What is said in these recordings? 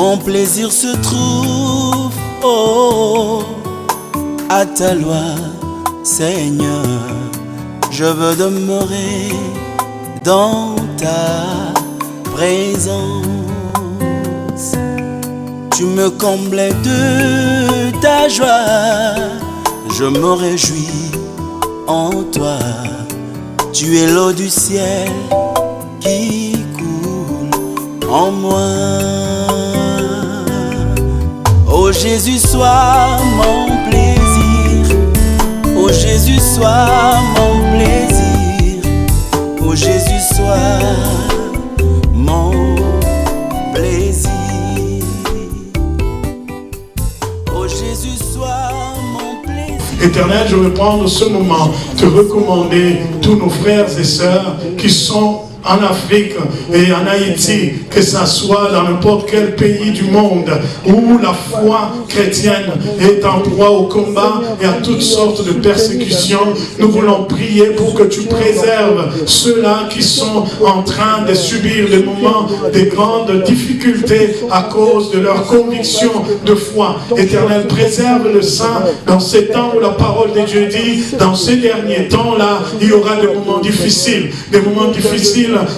Mon plaisir se trouve, oh, à ta loi, Seigneur. Je veux demeurer dans ta présence. Tu me comblais de ta joie, je me réjouis en toi. Tu es l'eau du ciel qui coule en moi. Oh Jésus, sois mon plaisir. Oh Jésus, sois mon plaisir. Oh Jésus, sois mon plaisir. Oh Jésus, sois mon plaisir. Éternel, je veux prendre ce moment, te recommander tous nos frères et sœurs qui sont en Afrique et en Haïti, que ça soit dans n'importe quel pays du monde où la foi chrétienne est en proie au combat et à toutes sortes de persécutions. Nous voulons prier pour que tu préserves ceux-là qui sont en train de subir des moments de grandes difficultés à cause de leur conviction de foi. Éternel, préserve le saint dans ces temps où la parole de Dieu dit, dans ces derniers temps-là, il y aura des moments difficiles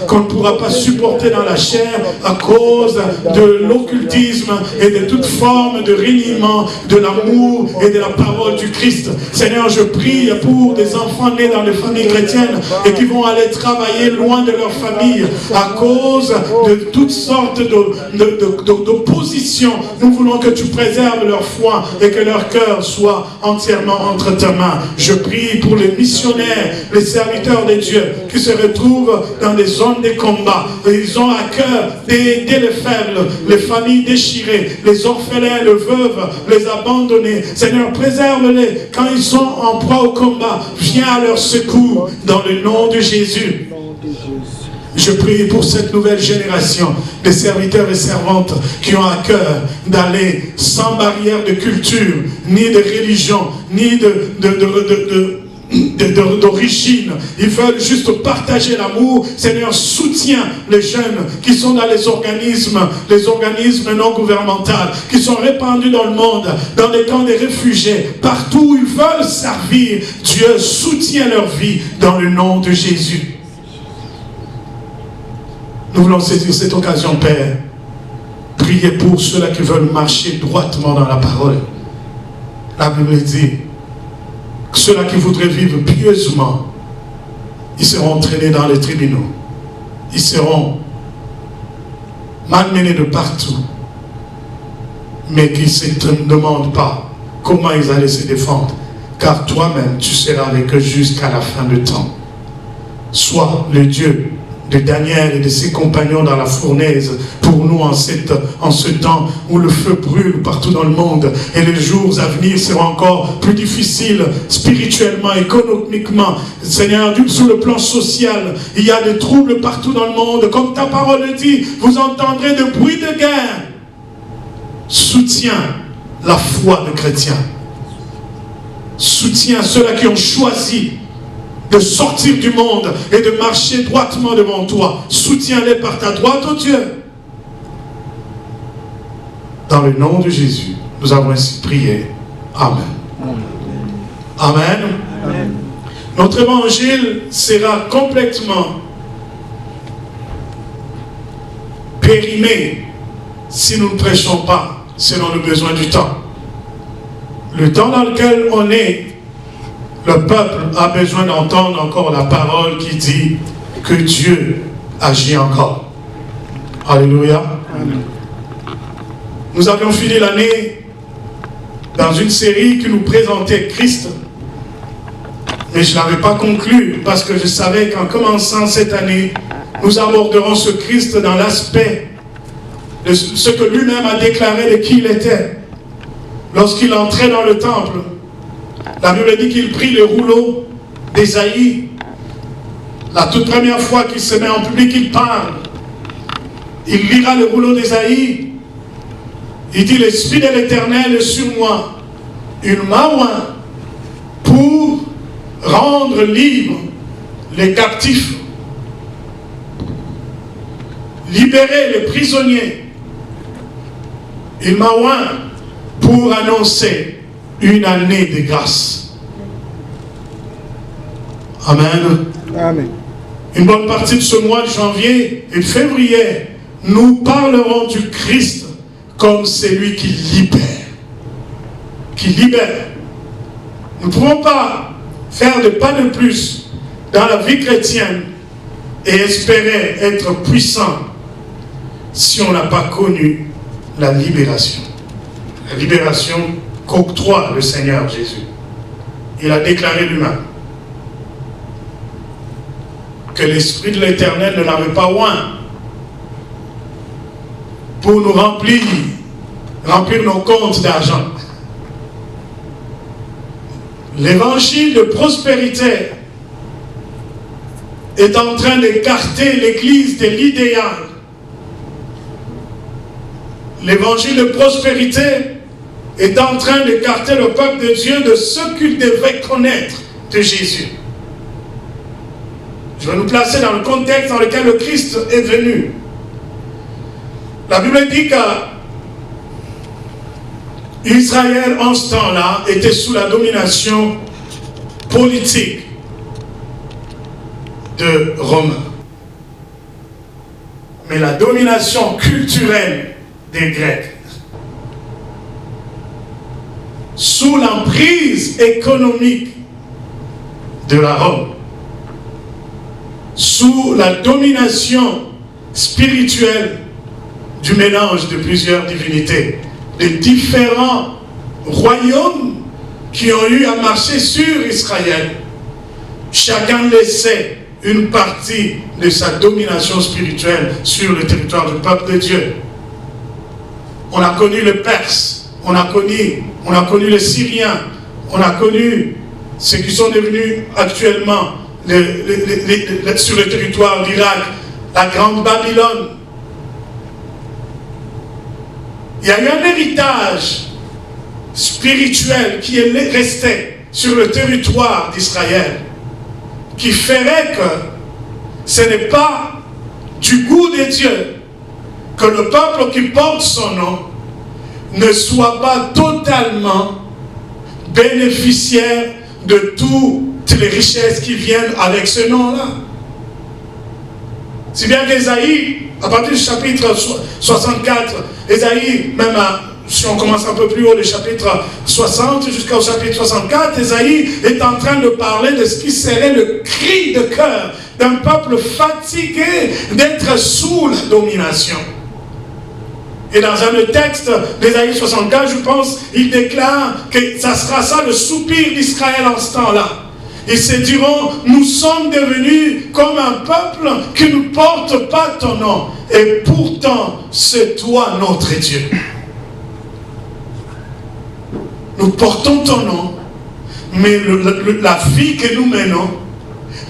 qu'on ne pourra pas supporter dans la chair à cause de l'occultisme et de toute forme de reniement de l'amour et de la parole du Christ. Seigneur, je prie pour des enfants nés dans les familles chrétiennes et qui vont aller travailler loin de leur famille à cause de toutes sortes d'oppositions. Nous voulons que tu préserves leur foi et que leur cœur soit entièrement entre tes mains. Je prie pour les missionnaires, les serviteurs de Dieu qui se retrouvent dans des zones de combat. Ils ont à cœur d'aider les faibles, les familles déchirées, les orphelins, les veuves, les abandonnés. Seigneur, préserve-les quand ils sont en proie au combat. Viens à leur secours dans le nom de Jésus. Je prie pour cette nouvelle génération de serviteurs et servantes qui ont à cœur d'aller sans barrière de culture, ni de religion, ni d'origine. Ils veulent juste partager l'amour. Seigneur, soutiens les jeunes qui sont dans les organismes non gouvernementaux, qui sont répandus dans le monde, dans des camps de réfugiés, partout où ils veulent servir. Dieu, soutient leur vie dans le nom de Jésus. Nous voulons saisir cette occasion, Père. Prier pour ceux-là qui veulent marcher droitement dans la parole. La Bible dit, ceux-là qui voudraient vivre pieusement, ils seront traînés dans les tribunaux. Ils seront malmenés de partout. Mais qui ne se demandent pas comment ils allaient se défendre. Car toi-même, tu seras avec eux jusqu'à la fin du temps. Sois le Dieu de Daniel et de ses compagnons dans la fournaise pour nous en ce temps où le feu brûle partout dans le monde et les jours à venir seront encore plus difficiles spirituellement, économiquement. Seigneur, sur le plan social, il y a des troubles partout dans le monde. Comme ta parole le dit, vous entendrez des bruits de guerre. Soutiens la foi des chrétiens. Soutiens ceux-là qui ont choisi de sortir du monde et de marcher droitement devant toi. Soutiens-les par ta droite, oh Dieu. Dans le nom de Jésus, nous avons ainsi prié. Amen. Amen. Amen. Notre évangile sera complètement périmé si nous ne prêchons pas selon le besoin du temps. Le temps dans lequel on est, le peuple a besoin d'entendre encore la parole qui dit que Dieu agit encore. Alléluia. Amen. Nous avions fini l'année dans une série qui nous présentait Christ. Mais je ne l'avais pas conclu parce que je savais qu'en commençant cette année, nous aborderons ce Christ dans l'aspect de ce que lui-même a déclaré de qui il était. Lorsqu'il entrait dans le temple, la Bible dit qu'il prit le rouleau d'Ésaïe. La toute première fois qu'il se met en public, il parle. Il lira le rouleau d'Ésaïe. Il dit, l'Esprit de l'Éternel est sur moi. Il m'a oint pour rendre libres les captifs, libérer les prisonniers Il m'a oint pour annoncer une année de grâce. Amen. Amen. Une bonne partie de ce mois de janvier et de février, nous parlerons du Christ comme celui qui libère. Qui libère. Nous ne pouvons pas faire de pas de plus dans la vie chrétienne et espérer être puissant si on n'a pas connu la libération. La libération qu'octroie le Seigneur Jésus. Il a déclaré lui-même que l'Esprit de l'Éternel ne l'avait pas oint pour nous remplir nos comptes d'argent. L'évangile de prospérité est en train d'écarter l'Église de l'idéal. L'évangile de prospérité est en train d'écarter le peuple de Dieu de ce qu'il devait connaître de Jésus. Je vais nous placer dans le contexte dans lequel le Christ est venu. La Bible dit qu'Israël, en ce temps-là, était sous la domination politique de Rome. Mais la domination culturelle des Grecs, sous l'emprise économique de la Rome, sous la domination spirituelle du mélange de plusieurs divinités, de différents royaumes qui ont eu à marcher sur Israël, chacun laissait une partie de sa domination spirituelle sur le territoire du peuple de Dieu. On a connu les Perses, on a connu les Syriens, on a connu ceux qui sont devenus actuellement sur le territoire d'Irak, la grande Babylone. Il y a eu un héritage spirituel qui est resté sur le territoire d'Israël, qui ferait que ce n'est pas du goût de Dieu que le peuple qui porte son nom ne soit pas totalement bénéficiaire de toutes les richesses qui viennent avec ce nom-là. Si bien qu'Ésaïe, à partir du chapitre 64, Ésaïe, même si on commence un peu plus haut, le chapitre 60 jusqu'au chapitre 64, Ésaïe est en train de parler de ce qui serait le cri de cœur d'un peuple fatigué d'être sous la domination. Et dans un texte d'Ésaïe 64, je pense, il déclare que ça sera ça le soupir d'Israël en ce temps-là. Ils se diront, nous sommes devenus comme un peuple qui ne porte pas ton nom. Et pourtant, c'est toi notre Dieu. Nous portons ton nom, mais la vie que nous menons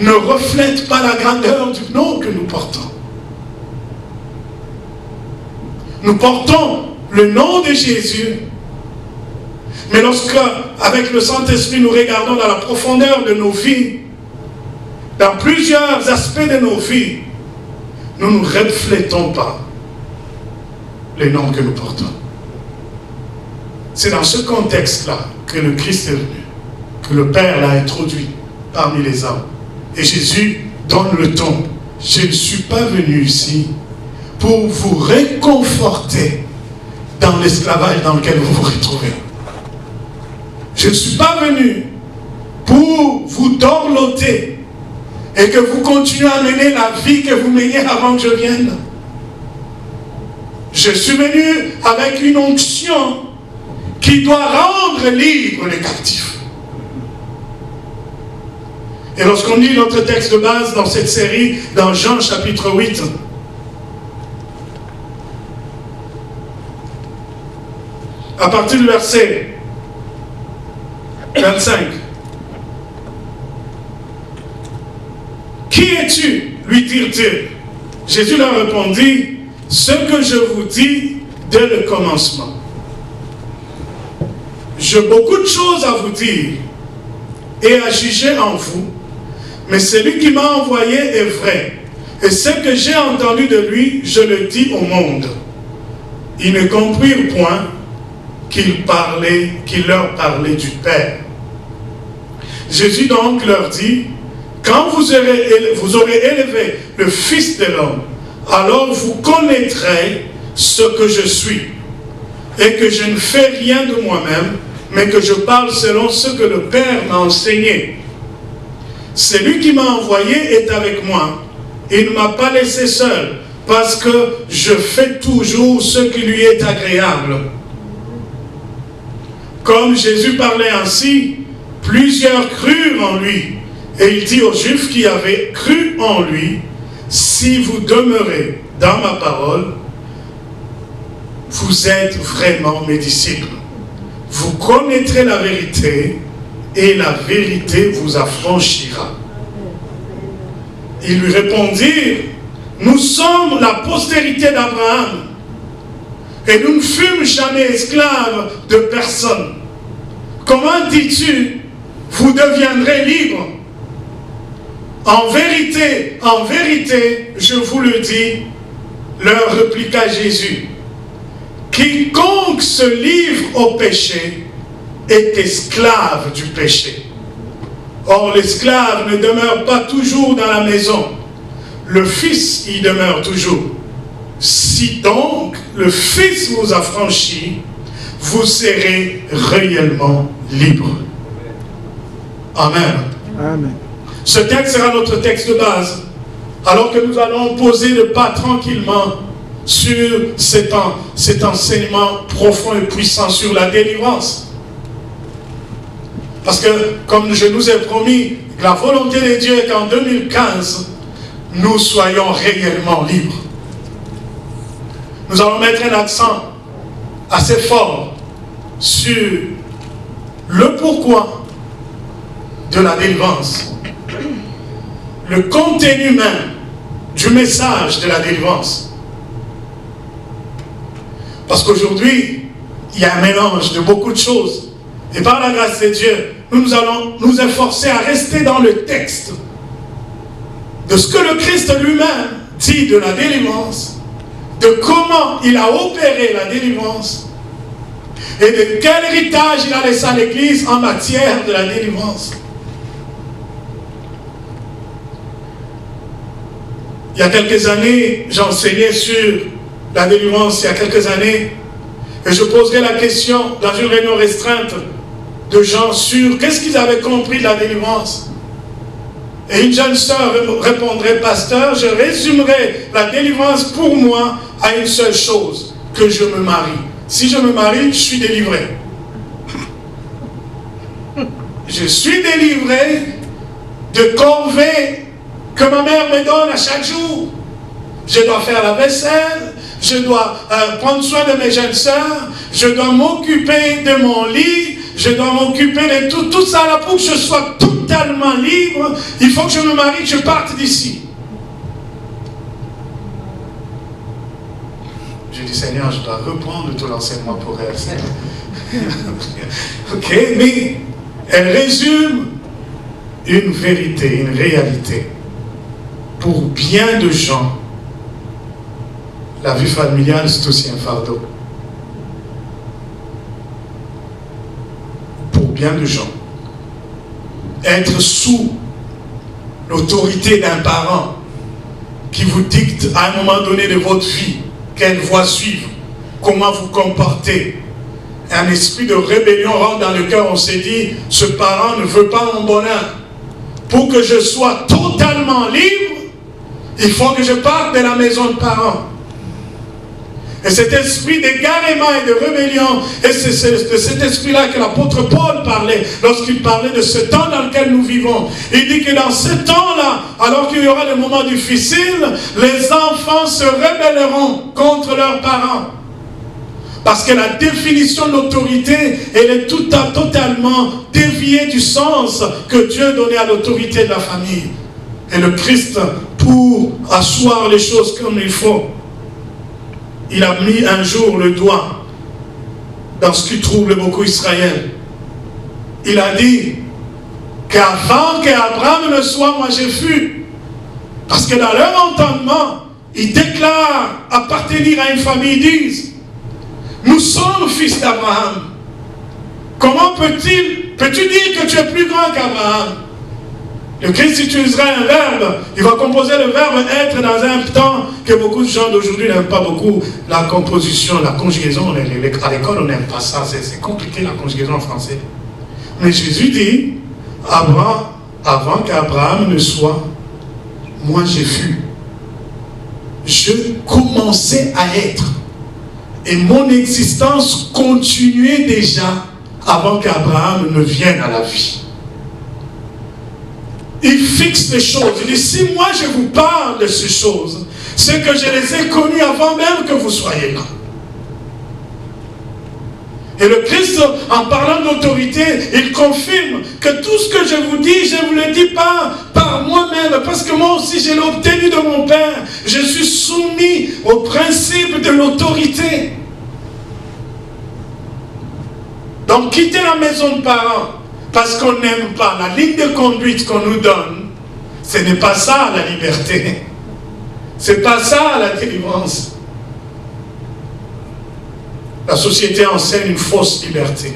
ne reflète pas la grandeur du nom que nous portons. Nous portons le nom de Jésus, mais lorsque, avec le Saint-Esprit, nous regardons dans la profondeur de nos vies, dans plusieurs aspects de nos vies, nous ne reflétons pas le nom que nous portons. C'est dans ce contexte-là que le Christ est venu, que le Père l'a introduit parmi les hommes. Et Jésus donne le ton. Je ne suis pas venu ici pour vous réconforter dans l'esclavage dans lequel vous vous retrouvez. Je ne suis pas venu pour vous dorloter et que vous continuez à mener la vie que vous meniez avant que je vienne. Je suis venu avec une onction qui doit rendre libres les captifs. Et lorsqu'on lit notre texte de base dans cette série, dans Jean chapitre 8, à partir du verset 25. Qui es-tu? Lui dirent-ils. Jésus leur répondit, ce que je vous dis dès le commencement. J'ai beaucoup de choses à vous dire et à juger en vous, mais celui qui m'a envoyé est vrai. Et ce que j'ai entendu de lui, je le dis au monde. ils ne comprirent point qu'il leur parlait du Père. Jésus donc leur dit, quand vous aurez élevé le Fils de l'homme, alors vous connaîtrez ce que je suis, et que je ne fais rien de moi-même, mais que je parle selon ce que le Père m'a enseigné. Celui qui m'a envoyé est avec moi. Il ne m'a pas laissé seul, parce que je fais toujours ce qui lui est agréable. Comme Jésus parlait ainsi, plusieurs crurent en lui. Et il dit aux Juifs qui avaient cru en lui, si vous demeurez dans ma parole, vous êtes vraiment mes disciples. Vous connaîtrez la vérité et la vérité vous affranchira. Ils lui répondirent, nous sommes la postérité d'Abraham et nous ne fûmes jamais esclaves de personne. Comment dis-tu, vous deviendrez libres? En vérité, je vous le dis, leur répliqua Jésus, quiconque se livre au péché est esclave du péché. Or, l'esclave ne demeure pas toujours dans la maison. Le Fils y demeure toujours. Si donc le Fils vous affranchit, vous serez réellement libre. Amen. Amen. Ce texte sera notre texte de base, alors que nous allons poser le pas tranquillement sur cet enseignement profond et puissant sur la délivrance. Parce que, comme je nous ai promis, la volonté de Dieu est qu'en 2015, nous soyons réellement libres. Nous allons mettre un accent assez fort sur le pourquoi de la délivrance, le contenu même du message de la délivrance. Parce qu'aujourd'hui, il y a un mélange de beaucoup de choses. Et par la grâce de Dieu, nous allons nous efforcer à rester dans le texte de ce que le Christ lui-même dit de la délivrance, de comment il a opéré la délivrance et de quel héritage il a laissé à l'Église en matière de la délivrance. Il y a quelques années, j'enseignais sur la délivrance, il y a quelques années, et je poserai la question dans une réunion restreinte de gens sur qu'est-ce qu'ils avaient compris de la délivrance. Et une jeune sœur répondrait, pasteur, je résumerai la délivrance pour moi à une seule chose, que je me marie. Si je me marie, je suis délivré. Je suis délivré de corvées que ma mère me donne à chaque jour. Je dois faire la vaisselle, je dois prendre soin de mes jeunes sœurs, je dois m'occuper de mon lit, je dois m'occuper de tout ça là pour que je sois totalement libre. Il faut que je me marie, que je parte d'ici. J'ai dit, Seigneur, je dois reprendre tout l'enseignement pour elle. Ok, mais elle résume une vérité, une réalité. Pour bien de gens, la vie familiale, c'est aussi un fardeau. Pour bien de gens. Être sous l'autorité d'un parent qui vous dicte à un moment donné de votre vie quelle voie suivre, comment vous comporter. Un esprit de rébellion rentre dans le cœur, on s'est dit, ce parent ne veut pas mon bonheur. Pour que je sois totalement libre, il faut que je parte de la maison de parents. Et cet esprit d'égarement et de rébellion, et c'est de cet esprit-là que l'apôtre Paul parlait, lorsqu'il parlait de ce temps dans lequel nous vivons. Il dit que dans ce temps-là, alors qu'il y aura des moments difficiles, les enfants se rébelleront contre leurs parents. Parce que la définition de l'autorité, elle est totalement déviée du sens que Dieu donnait à l'autorité de la famille. Et le Christ, pour asseoir les choses comme il faut, il a mis un jour le doigt dans ce qui trouble beaucoup Israël. Il a dit qu'avant qu'Abraham ne soit, moi j'ai fui. Parce que dans leur entendement, ils déclarent appartenir à une famille, ils disent Nous sommes fils d'Abraham. Comment peux-tu dire que tu es plus grand qu'Abraham? Le Christ utilisera un verbe. Il va composer le verbe être dans un temps que beaucoup de gens d'aujourd'hui n'aiment pas beaucoup. La composition, la conjugaison. À l'école, on n'aime pas ça. C'est compliqué la conjugaison en français. Mais Jésus dit, avant qu'Abraham ne soit, moi j'ai fus. Je commençais à être. Et mon existence continuait déjà avant qu'Abraham ne vienne à la vie. Il fixe les choses. Il dit, si moi je vous parle de ces choses, c'est que je les ai connues avant même que vous soyez là. Et le Christ, en parlant d'autorité, il confirme que tout ce que je vous dis, je ne vous le dis pas par moi-même, parce que moi aussi je l'ai obtenu de mon Père. Je suis soumis au principe de l'autorité. Donc quitter la maison de parents, parce qu'on n'aime pas la ligne de conduite qu'on nous donne, ce n'est pas ça la liberté. Ce n'est pas ça la délivrance. La société enseigne une fausse liberté.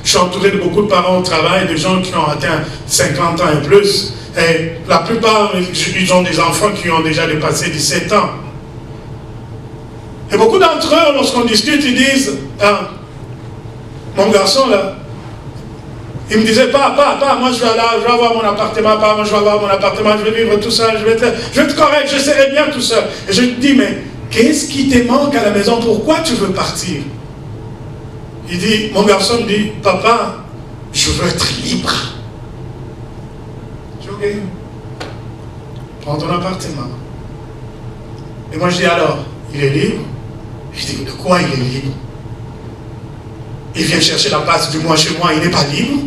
Je suis entouré de beaucoup de parents au travail, de gens qui ont atteint 50 ans et plus. Et la plupart, ils ont des enfants qui ont déjà dépassé 17 ans. Et beaucoup d'entre eux, lorsqu'on discute, ils disent, ah, mon garçon là, il me disait, papa, moi je vais avoir mon appartement, papa, moi je vais avoir mon appartement, je vais vivre tout seul, je vais être correct, je serai bien tout seul. Et je lui dis, mais qu'est-ce qui te manque à la maison? Pourquoi tu veux partir? Il dit, mon garçon me dit, papa, je veux être libre. Je dis, ok, prends ton appartement. Et moi je dis, alors, il est libre? Je dis, de quoi il est libre? Il vient chercher la passe du mois chez moi, il n'est pas libre.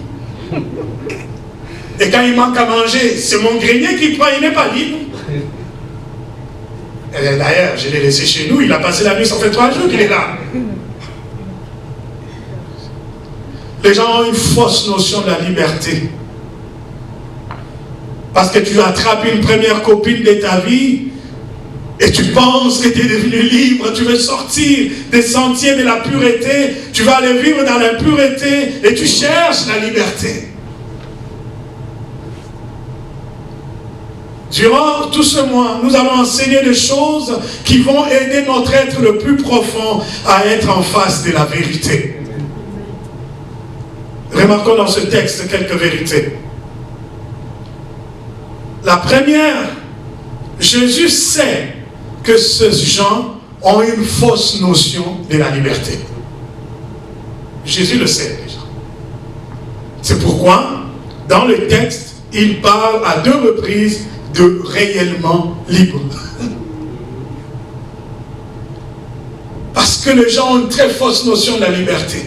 Et quand il manque à manger, c'est mon grenier qui prend, il n'est pas libre. Et d'ailleurs, je l'ai laissé chez nous, il a passé la nuit, ça fait 3 jours qu'il est là. Les gens ont une fausse notion de la liberté. Parce que tu attrapes une première copine de ta vie, et tu penses que tu es devenu libre, tu veux sortir des sentiers de la pureté, tu vas aller vivre dans l'impureté et tu cherches la liberté. Durant tout ce mois, nous allons enseigner des choses qui vont aider notre être le plus profond à être en face de la vérité. Remarquons dans ce texte quelques vérités. La première, Jésus sait que ces gens ont une fausse notion de la liberté. Jésus le sait déjà. C'est pourquoi, dans le texte, il parle à 2 reprises de réellement libre. Parce que les gens ont une très fausse notion de la liberté.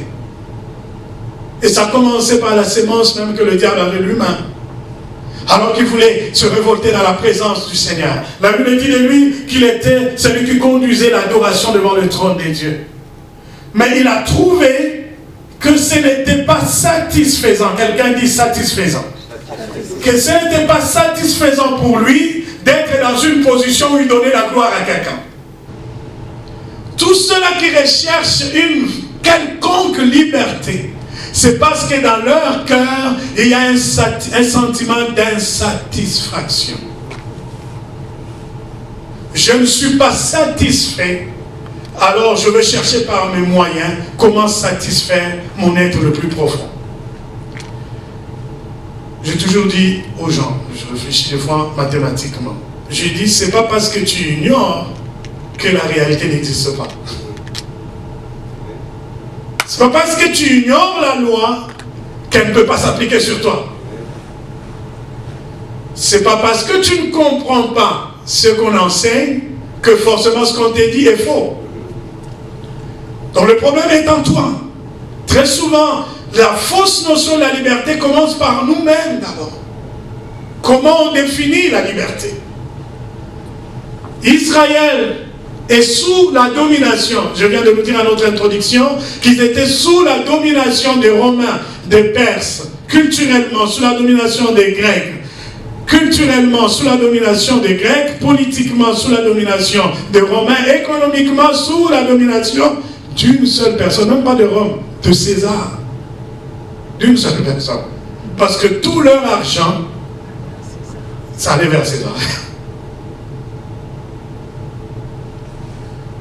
Et ça a commencé par la sémence même que le diable avait lui-même. Alors qu'il voulait se révolter dans la présence du Seigneur. La Bible dit de lui qu'il était celui qui conduisait l'adoration devant le trône des dieux. Mais il a trouvé que ce n'était pas satisfaisant. Quelqu'un dit satisfaisant. Que ce n'était pas satisfaisant pour lui d'être dans une position où il donnait la gloire à quelqu'un. Tous ceux-là qui recherchent une quelconque liberté, c'est parce que dans leur cœur, il y a un sentiment d'insatisfaction. Je ne suis pas satisfait, alors je vais chercher par mes moyens comment satisfaire mon être le plus profond. J'ai toujours dit aux gens, je réfléchis des fois mathématiquement, je dis, c'est pas parce que tu ignores que la réalité n'existe pas. C'est pas parce que tu ignores la loi qu'elle ne peut pas s'appliquer sur toi. C'est pas parce que tu ne comprends pas ce qu'on enseigne que forcément ce qu'on te dit est faux. Donc le problème est en toi. Très souvent, la fausse notion de la liberté commence par nous-mêmes d'abord. Comment on définit la liberté? Israël est sous la domination, je viens de vous dire à notre introduction, qu'ils étaient sous la domination des Romains, des Perses, culturellement, sous la domination des Grecs. culturellement sous la domination des Grecs, politiquement sous la domination des Romains, économiquement sous la domination d'une seule personne, même pas de Rome, de César. D'une seule personne. Parce que tout leur argent, ça allait vers César.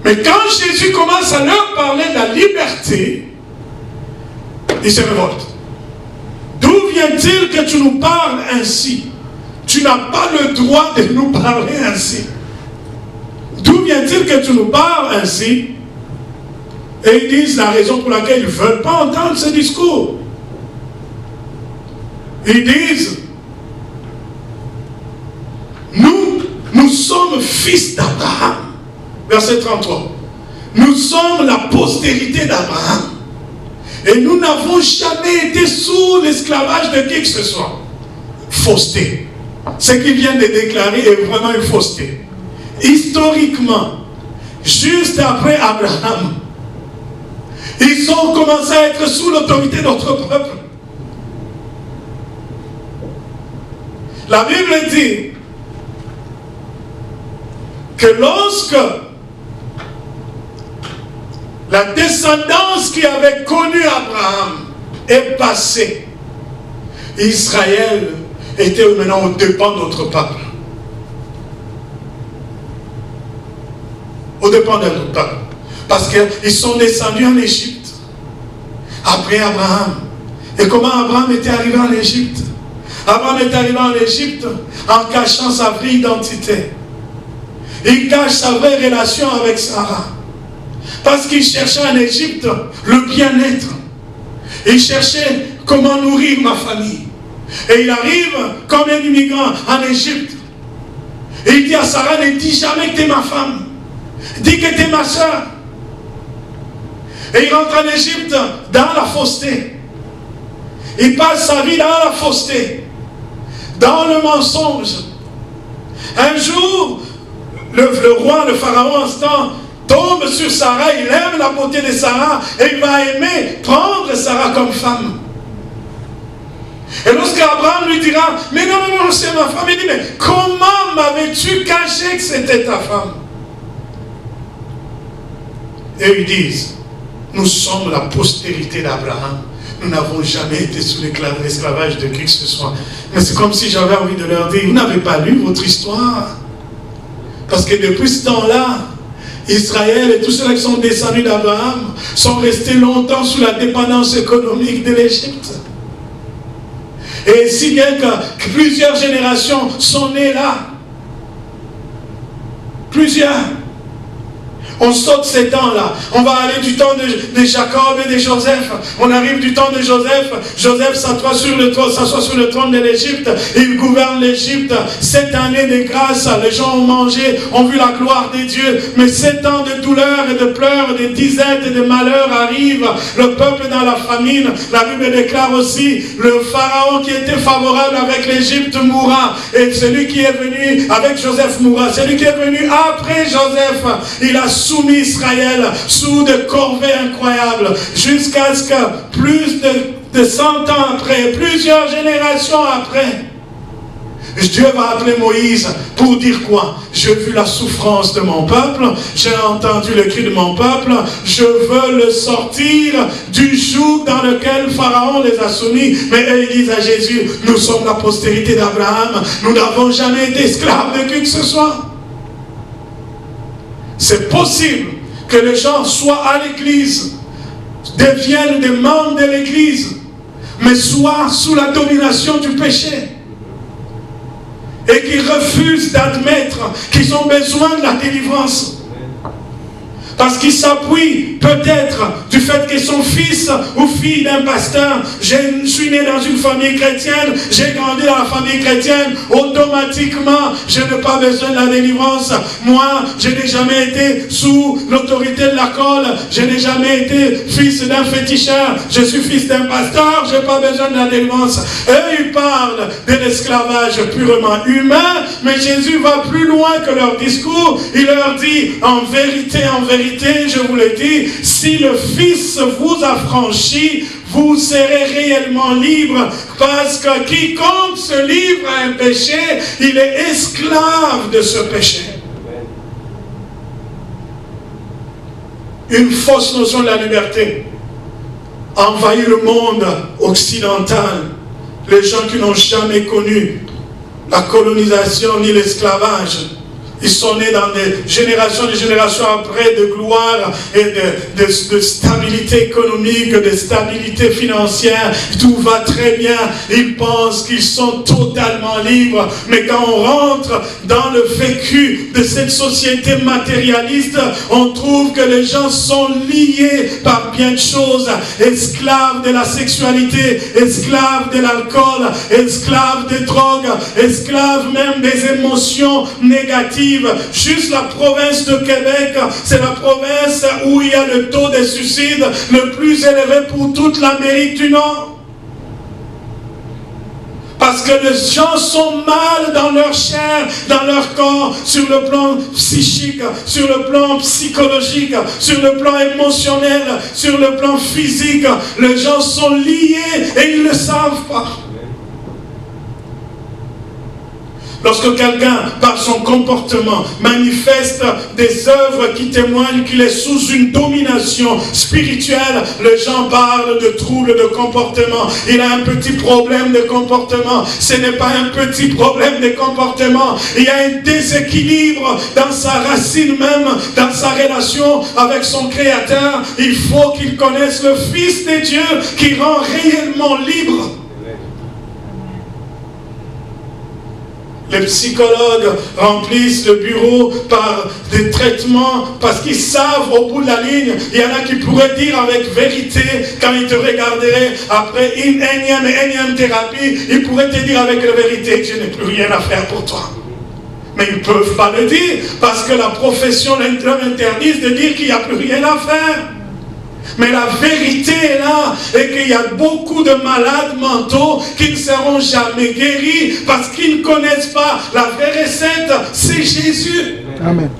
Mais quand Jésus commence à leur parler de la liberté, ils se révoltent. D'où vient-il que tu nous parles ainsi? Tu n'as pas le droit de nous parler ainsi. D'où vient-il que tu nous parles ainsi? Et ils disent la raison pour laquelle ils ne veulent pas entendre ce discours. Ils disent, nous sommes fils d'Abraham. Verset 33. Nous sommes la postérité d'Abraham. Et nous n'avons jamais été sous l'esclavage de qui que ce soit. Fausseté. Ce qu'ils viennent de déclarer est vraiment une fausseté. Historiquement, juste après Abraham, ils ont commencé à être sous l'autorité de notre peuple. La Bible dit que lorsque la descendance qui avait connu Abraham est passée, Israël était maintenant au dépens de notre peuple. Au dépens de notre peuple. Parce qu'ils sont descendus en Égypte. Après Abraham. Et comment Abraham était arrivé en Égypte? Abraham est arrivé en Égypte en cachant sa vraie identité. Il cache sa vraie relation avec Sarah. Parce qu'il cherchait en Égypte le bien-être. Il cherchait comment nourrir ma famille. Et il arrive comme un immigrant en Égypte. Et il dit à Sarah, ne dis jamais que tu es ma femme. Dis que tu es ma soeur. Et il rentre en Égypte dans la fausseté. Il passe sa vie dans la fausseté. Dans le mensonge. Un jour, le roi, le pharaon, en ce temps, tombe sur Sarah, il aime la beauté de Sarah et il va aimer prendre Sarah comme femme. Et lorsqu'Abraham lui dira, mais non, c'est ma femme, il dit, mais comment m'avais-tu caché que c'était ta femme? Et ils disent, nous sommes la postérité d'Abraham. Nous n'avons jamais été sous l'esclavage de qui que ce soit. Mais c'est comme si j'avais envie de leur dire, vous n'avez pas lu votre histoire. Parce que depuis ce temps-là, Israël et tous ceux qui sont descendus d'Abraham sont restés longtemps sous la dépendance économique de l'Égypte. Et si bien que plusieurs générations sont nées là. Plusieurs. On saute ces temps-là. On va aller du temps de Jacob et de Joseph. On arrive du temps de Joseph. Joseph s'assoit sur le trône de l'Égypte. Il gouverne l'Égypte. 7 années de grâce. Les gens ont mangé, ont vu la gloire de Dieu. Mais 7 ans de douleur et de pleurs, de disettes et de malheurs arrivent. Le peuple dans la famine. La Bible déclare aussi, le pharaon qui était favorable avec l'Égypte mourra. Et celui qui est venu avec Joseph mourra. Celui qui est venu après Joseph, il a soumis Israël sous des corvées incroyables jusqu'à ce que plus de 100 ans après, plusieurs générations après, Dieu va appeler Moïse pour dire quoi? J'ai vu la souffrance de mon peuple, j'ai entendu le cri de mon peuple, je veux le sortir du joug dans lequel Pharaon les a soumis. Mais eux ils disent à Jésus, nous sommes la postérité d'Abraham, nous n'avons jamais été esclaves de qui que ce soit. C'est possible que les gens soient à l'église, deviennent des membres de l'église, mais soient sous la domination du péché. Et qu'ils refusent d'admettre qu'ils ont besoin de la délivrance. Parce qu'ils s'appuient peut-être du fait qu'ils sont fils ou filles d'un pasteur. Je suis né dans une famille chrétienne, j'ai grandi dans la famille chrétienne, automatiquement je n'ai pas besoin de la délivrance. Moi, je n'ai jamais été sous l'autorité de la colle, je n'ai jamais été fils d'un féticheur, je suis fils d'un pasteur, je n'ai pas besoin de la délivrance. Eux, ils parlent de l'esclavage purement humain, mais Jésus va plus loin que leur discours. Il leur dit, en vérité, je vous le dis, si le Fils vous affranchit, vous serez réellement libre, parce que quiconque se livre à un péché, il est esclave de ce péché. Une fausse notion de la liberté envahit le monde occidental. Les gens qui n'ont jamais connu la colonisation ni l'esclavage, ils sont nés dans des générations après de gloire et de stabilité économique, de stabilité financière. Tout va très bien. Ils pensent qu'ils sont totalement libres. Mais quand on rentre dans le vécu de cette société matérialiste, on trouve que les gens sont liés par bien de choses. Esclaves de la sexualité, esclaves de l'alcool, esclaves des drogues, esclaves même des émotions négatives. Juste la province de Québec, c'est la province où il y a le taux de suicide le plus élevé pour toute l'Amérique du Nord. Parce que les gens sont mal dans leur chair, dans leur corps, sur le plan psychique, sur le plan psychologique, sur le plan émotionnel, sur le plan physique. Les gens sont liés et ils ne le savent pas. Lorsque quelqu'un, par son comportement, manifeste des œuvres qui témoignent qu'il est sous une domination spirituelle, les gens parlent de troubles de comportement. Il a un petit problème de comportement. Ce n'est pas un petit problème de comportement. Il y a un déséquilibre dans sa racine même, dans sa relation avec son Créateur. Il faut qu'il connaisse le Fils de Dieu qui rend réellement libre. Les psychologues remplissent le bureau par des traitements parce qu'ils savent au bout de la ligne, il y en a qui pourraient dire avec vérité, quand ils te regarderaient après une énième thérapie, ils pourraient te dire avec la vérité que je n'ai plus rien à faire pour toi. Mais ils ne peuvent pas le dire parce que la profession leur interdit de dire qu'il n'y a plus rien à faire. Mais la vérité est là, et qu'il y a beaucoup de malades mentaux qui ne seront jamais guéris parce qu'ils ne connaissent pas la vraie recette, c'est Jésus. Amen.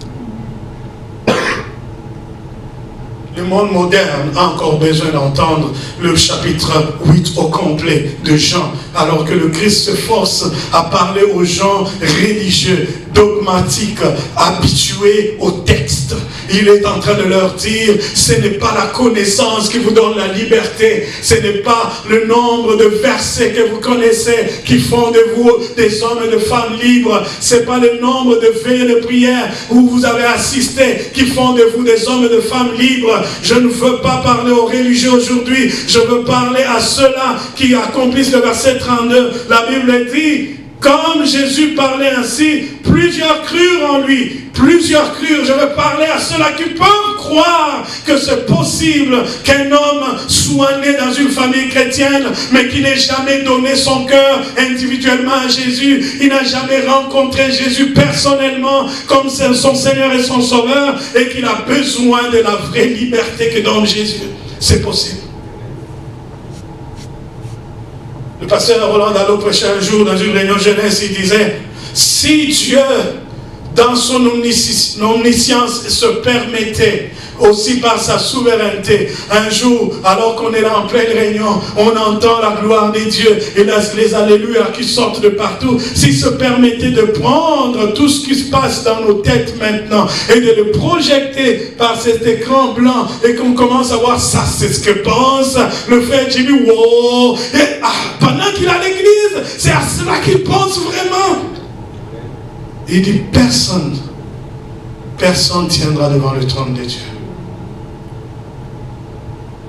Le monde moderne a encore besoin d'entendre le chapitre 8 au complet de Jean, alors que le Christ se force à parler aux gens religieux, dogmatiques, habitués au texte. Il est en train de leur dire, ce n'est pas la connaissance qui vous donne la liberté, ce n'est pas le nombre de versets que vous connaissez qui font de vous des hommes et des femmes libres, ce n'est pas le nombre de veillées de prière où vous avez assisté qui font de vous des hommes et des femmes libres. Je ne veux pas parler aux religieux aujourd'hui, je veux parler à ceux-là qui accomplissent le verset 32. La Bible dit, comme Jésus parlait ainsi, plusieurs crurent en lui. Plusieurs crurent. Je veux parler à ceux-là qui peuvent croire que c'est possible qu'un homme soit né dans une famille chrétienne, mais qui n'ait jamais donné son cœur individuellement à Jésus. Il n'a jamais rencontré Jésus personnellement comme son Seigneur et son Sauveur, et qu'il a besoin de la vraie liberté que donne Jésus. C'est possible. Le pasteur Roland Dallot prêchait un jour dans une réunion jeunesse, il disait, si Dieu, dans son omniscience, se permettait, aussi par sa souveraineté, un jour, alors qu'on est là en pleine réunion, on entend la gloire de Dieu et les alléluia qui sortent de partout, s'il se permettait de prendre tout ce qui se passe dans nos têtes maintenant et de le projeter par cet écran blanc et qu'on commence à voir ça, c'est ce que pense le frère Jimmy, wow, et, pendant qu'il est à l'église, c'est à cela qu'il pense vraiment. Il dit, personne tiendra devant le trône de Dieu.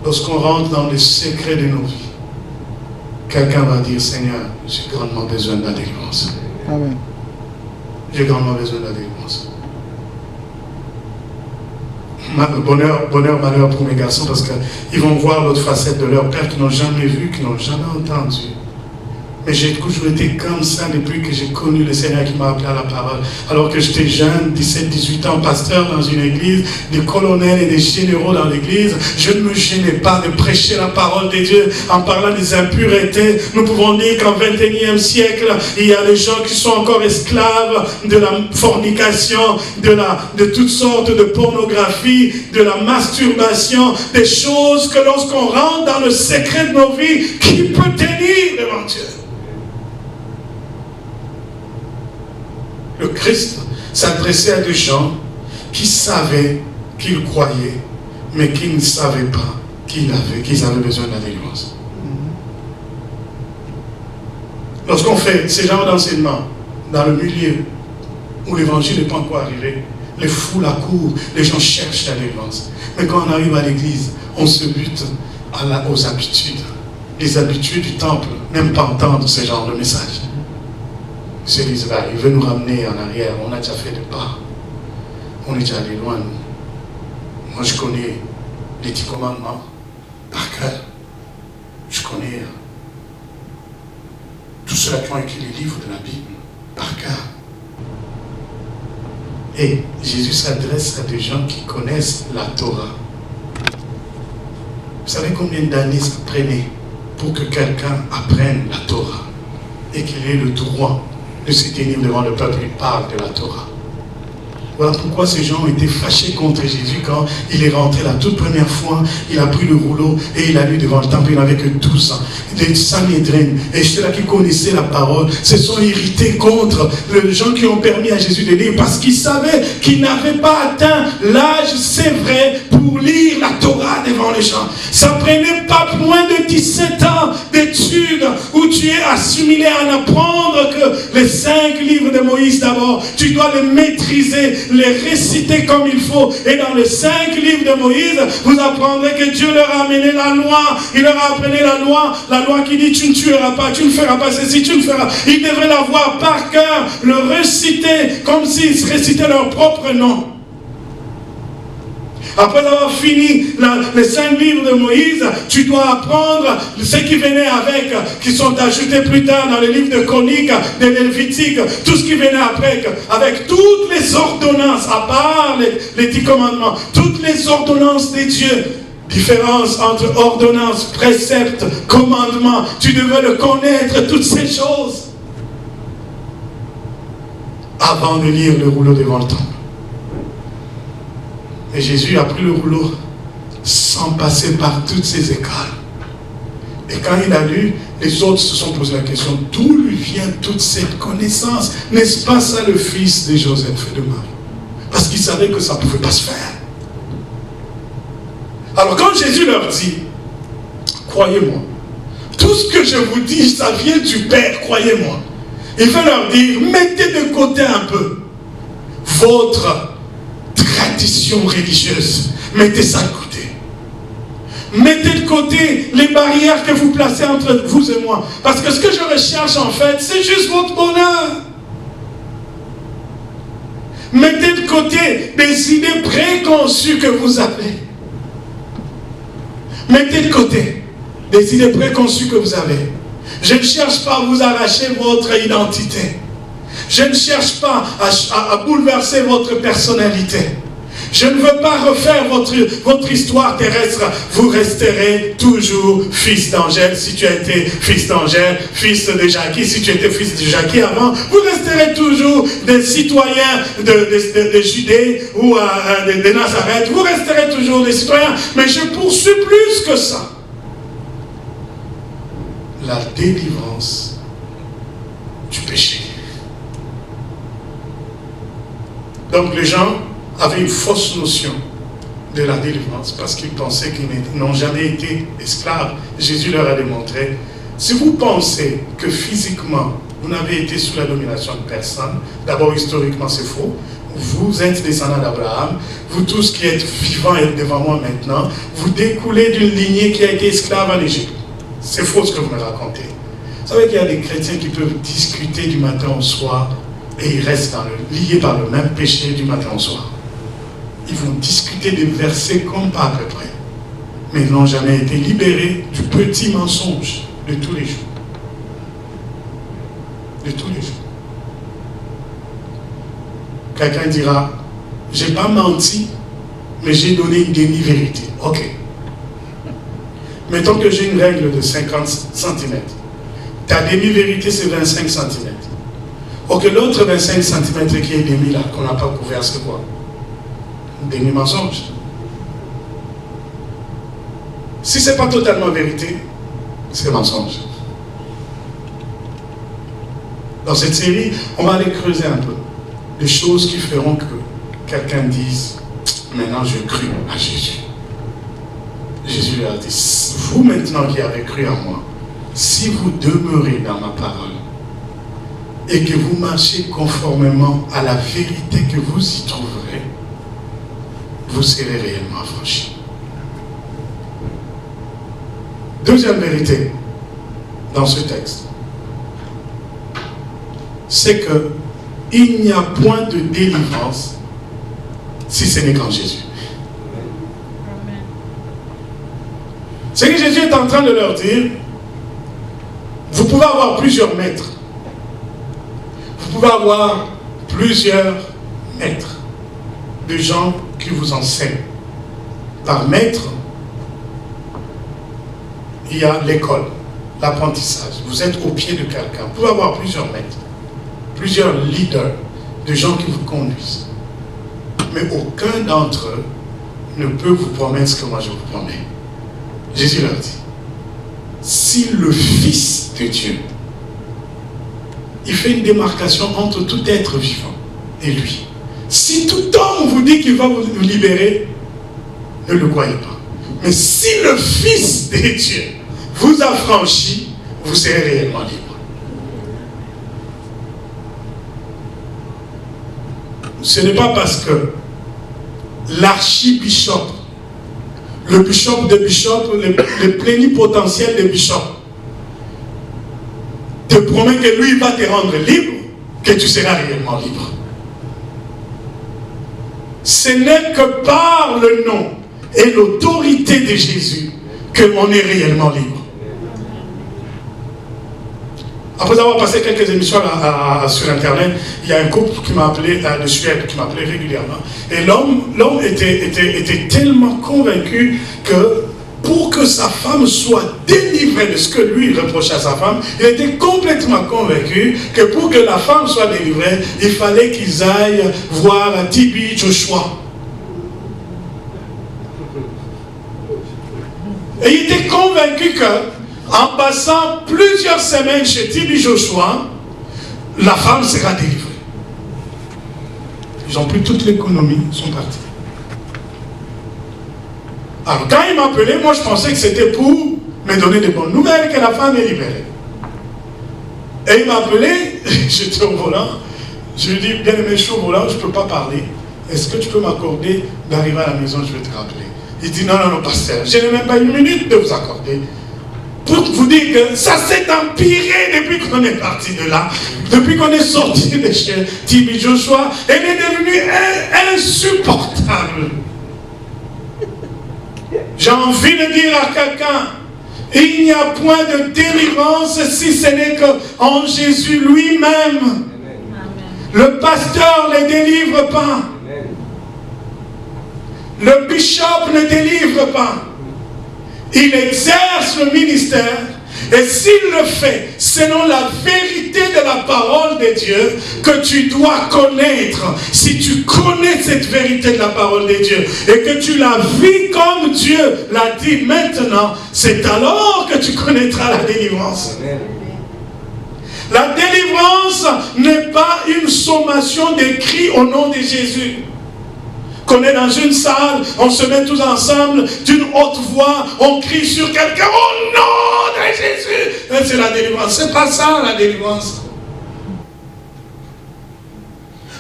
Lorsqu'on rentre dans les secrets de nos vies, quelqu'un va dire, Seigneur, j'ai grandement besoin de la délivrance. Amen. J'ai grandement besoin de la délivrance. Bonheur, malheur pour mes garçons, parce qu'ils vont voir l'autre facette de leur père qu'ils n'ont jamais vu, qu'ils n'ont jamais entendu. Mais j'ai toujours été comme ça depuis que j'ai connu le Seigneur qui m'a appelé à la parole. Alors que j'étais jeune, 17-18 ans, pasteur dans une église, des colonels et des généraux dans l'église, je ne me gênais pas de prêcher la parole de Dieu en parlant des impuretés. Nous pouvons dire qu'en 21e siècle, il y a des gens qui sont encore esclaves de la fornication, de toutes sortes de pornographie, de la masturbation, des choses que lorsqu'on rentre dans le secret de nos vies, qui peut tenir devant Dieu? Le Christ s'adressait à des gens qui savaient qu'ils croyaient, mais qui ne savaient pas qu'ils avaient besoin de la délivrance. Lorsqu'on fait ce genre d'enseignement dans le milieu où l'évangile n'est pas encore arrivé, les foules accourent, les gens cherchent la délivrance. Mais quand on arrive à l'église, on se bute aux habitudes. Les habitudes du temple n'aiment pas entendre ce genre de message. C'est l'Israël, il veut nous ramener en arrière. On a déjà fait des pas. On est déjà allé loin, nous. Moi, je connais les 10 commandements par cœur. Je connais tous ceux qui ont écrit les livres de la Bible par cœur. Et Jésus s'adresse à des gens qui connaissent la Torah. Vous savez combien d'années ça prenait pour que quelqu'un apprenne la Torah et qu'il ait le droit de se tenir devant le peuple et parle de la Torah? Voilà pourquoi ces gens ont été fâchés contre Jésus quand il est rentré la toute première fois. Il a pris le rouleau et il a lu devant le temple. Il n'avait que 12 ans. Les Sanhédrin, et ceux-là qui connaissaient la parole, se sont irrités contre les gens qui ont permis à Jésus de lire parce qu'ils savaient qu'il n'avait pas atteint l'âge, c'est vrai, pour lire la Torah devant les gens. Ça prenait pas moins de 17 ans d'études où tu es assimilé à apprendre que les 5 livres de Moïse d'abord, tu dois les maîtriser, les réciter comme il faut. Et dans les 5 livres de Moïse, vous apprendrez que Dieu leur a amené la loi. Il leur a appris la loi qui dit tu ne tueras pas, tu ne feras pas ceci, tu ne feras. Ils devraient l'avoir par cœur, le réciter comme s'ils récitaient leur propre nom. Après avoir fini les 5 livres de Moïse, tu dois apprendre ce qui venait avec, qui sont ajoutés plus tard dans les livres de Chroniques, de Lévitique, tout ce qui venait après, avec toutes les ordonnances, à part les 10 commandements, toutes les ordonnances de Dieu. Différence entre ordonnance, précepte, commandement. Tu devais le connaître, toutes ces choses, avant de lire le rouleau devant le temple. Et Jésus a pris le rouleau sans passer par toutes ces écoles. Et quand il a lu, les autres se sont posé la question, d'où lui vient toute cette connaissance? N'est-ce pas ça le fils de Joseph et de Marie? Parce qu'il savait que ça ne pouvait pas se faire. Alors quand Jésus leur dit, croyez-moi, tout ce que je vous dis, ça vient du Père, croyez-moi. Il veut leur dire, mettez de côté un peu votre tradition religieuse. Mettez ça de côté. Mettez de côté les barrières que vous placez entre vous et moi. Parce que ce que je recherche en fait, c'est juste votre bonheur. Mettez de côté des idées préconçues que vous avez. Mettez de côté des idées préconçues que vous avez. Je ne cherche pas à vous arracher votre identité. Je ne cherche pas à bouleverser votre personnalité. Je ne veux pas refaire votre histoire terrestre. Vous resterez toujours fils d'Angèle si tu as été fils d'Angèle, fils de Jackie si tu étais fils de Jackie avant. Vous resterez toujours des citoyens de Judée ou de Nazareth. Vous resterez toujours des citoyens. Mais je poursuis plus que ça. La délivrance du péché. Donc les gens avaient une fausse notion de la délivrance parce qu'ils pensaient qu'ils n'ont jamais été esclaves. Jésus leur a démontré, si vous pensez que physiquement vous n'avez été sous la domination de personne, d'abord historiquement c'est faux, vous êtes descendants d'Abraham, vous tous qui êtes vivants et devant moi maintenant, vous découlez d'une lignée qui a été esclave en Égypte. C'est faux ce que vous me racontez. Vous savez qu'il y a des chrétiens qui peuvent discuter du matin au soir et ils restent liés par le même péché du matin au soir. Ils vont discuter des versets comme pas à peu près. Mais ils n'ont jamais été libérés du petit mensonge de tous les jours. de tous les jours. Quelqu'un dira, j'ai pas menti, mais j'ai donné une demi-vérité. Ok. Mettons que j'ai une règle de 50 cm. Ta demi-vérité, c'est 25 cm. Ok, l'autre 25 cm qui est demi là, qu'on n'a pas couvert, c'est quoi? Demi-mensonge. Si ce n'est pas totalement vérité, c'est mensonge. Dans cette série, on va aller creuser un peu les choses qui feront que quelqu'un dise, maintenant je cru à Jésus. Jésus lui a dit, vous maintenant qui avez cru en moi, si vous demeurez dans ma parole et que vous marchez conformément à la vérité que vous y trouverez, vous serez réellement affranchis. Deuxième vérité dans ce texte, c'est que il n'y a point de délivrance si ce n'est qu'en Jésus. C'est que Jésus est en train de leur dire, vous pouvez avoir plusieurs maîtres. Vous pouvez avoir plusieurs maîtres, de gens qui vous enseignent. Par maître, il y a l'école, l'apprentissage. Vous êtes au pied de quelqu'un. Vous pouvez avoir plusieurs maîtres, plusieurs leaders, de gens qui vous conduisent. Mais aucun d'entre eux ne peut vous promettre ce que moi je vous promets. Jésus leur dit, si le Fils de Dieu, il fait une démarcation entre tout être vivant et lui. Si tout homme vous dit qu'il va vous libérer, ne le croyez pas. Mais si le Fils de Dieu vous affranchit, vous serez réellement libre. Ce n'est pas parce que l'archibishop, le bishop de bishop, le plénipotentiel de bishop, te promet que lui va te rendre libre, que tu seras réellement libre. Ce n'est que par le nom et l'autorité de Jésus qu'on est réellement libre. Après avoir passé quelques émissions sur Internet, il y a un couple qui m'a appelé de Suède, qui m'appelait régulièrement. Et l'homme était tellement convaincu que pour que sa femme soit délivrée de ce que lui reprochait à sa femme, il était complètement convaincu que pour que la femme soit délivrée, il fallait qu'ils aillent voir T.B. Joshua. Et il était convaincu que en passant plusieurs semaines chez T.B. Joshua, la femme sera délivrée. Ils ont pris toute l'économie, ils sont partis. Alors quand il m'appelait, moi je pensais que c'était pour me donner des bonnes nouvelles, que la femme est libérée. Et il m'a appelé, j'étais au volant, je lui ai dit, bien aimé, je suis au volant, je ne peux pas parler. Est-ce que tu peux m'accorder d'arriver à la maison, je vais te rappeler. Il dit, non, pasteur, je n'ai même pas une minute de vous accorder. Pour vous dire que ça s'est empiré depuis qu'on est parti de là, depuis qu'on est sorti de chez T.B. Joshua, elle est devenue insupportable. J'ai envie de dire à quelqu'un, il n'y a point de délivrance si ce n'est qu'en Jésus lui-même. Le pasteur ne délivre pas. Le bishop ne délivre pas. Il exerce le ministère et s'il le fait selon la vérité de la parole de Dieu que tu dois connaître, si tu connais cette vérité de la parole de Dieu et que tu la vis comme Dieu l'a dit maintenant, c'est alors que tu connaîtras la délivrance. Amen. La délivrance n'est pas une sommation de cris au nom de Jésus. Qu'on est dans une salle, on se met tous ensemble, d'une haute voix, on crie sur quelqu'un, au nom de Jésus. C'est la délivrance. C'est pas ça la délivrance.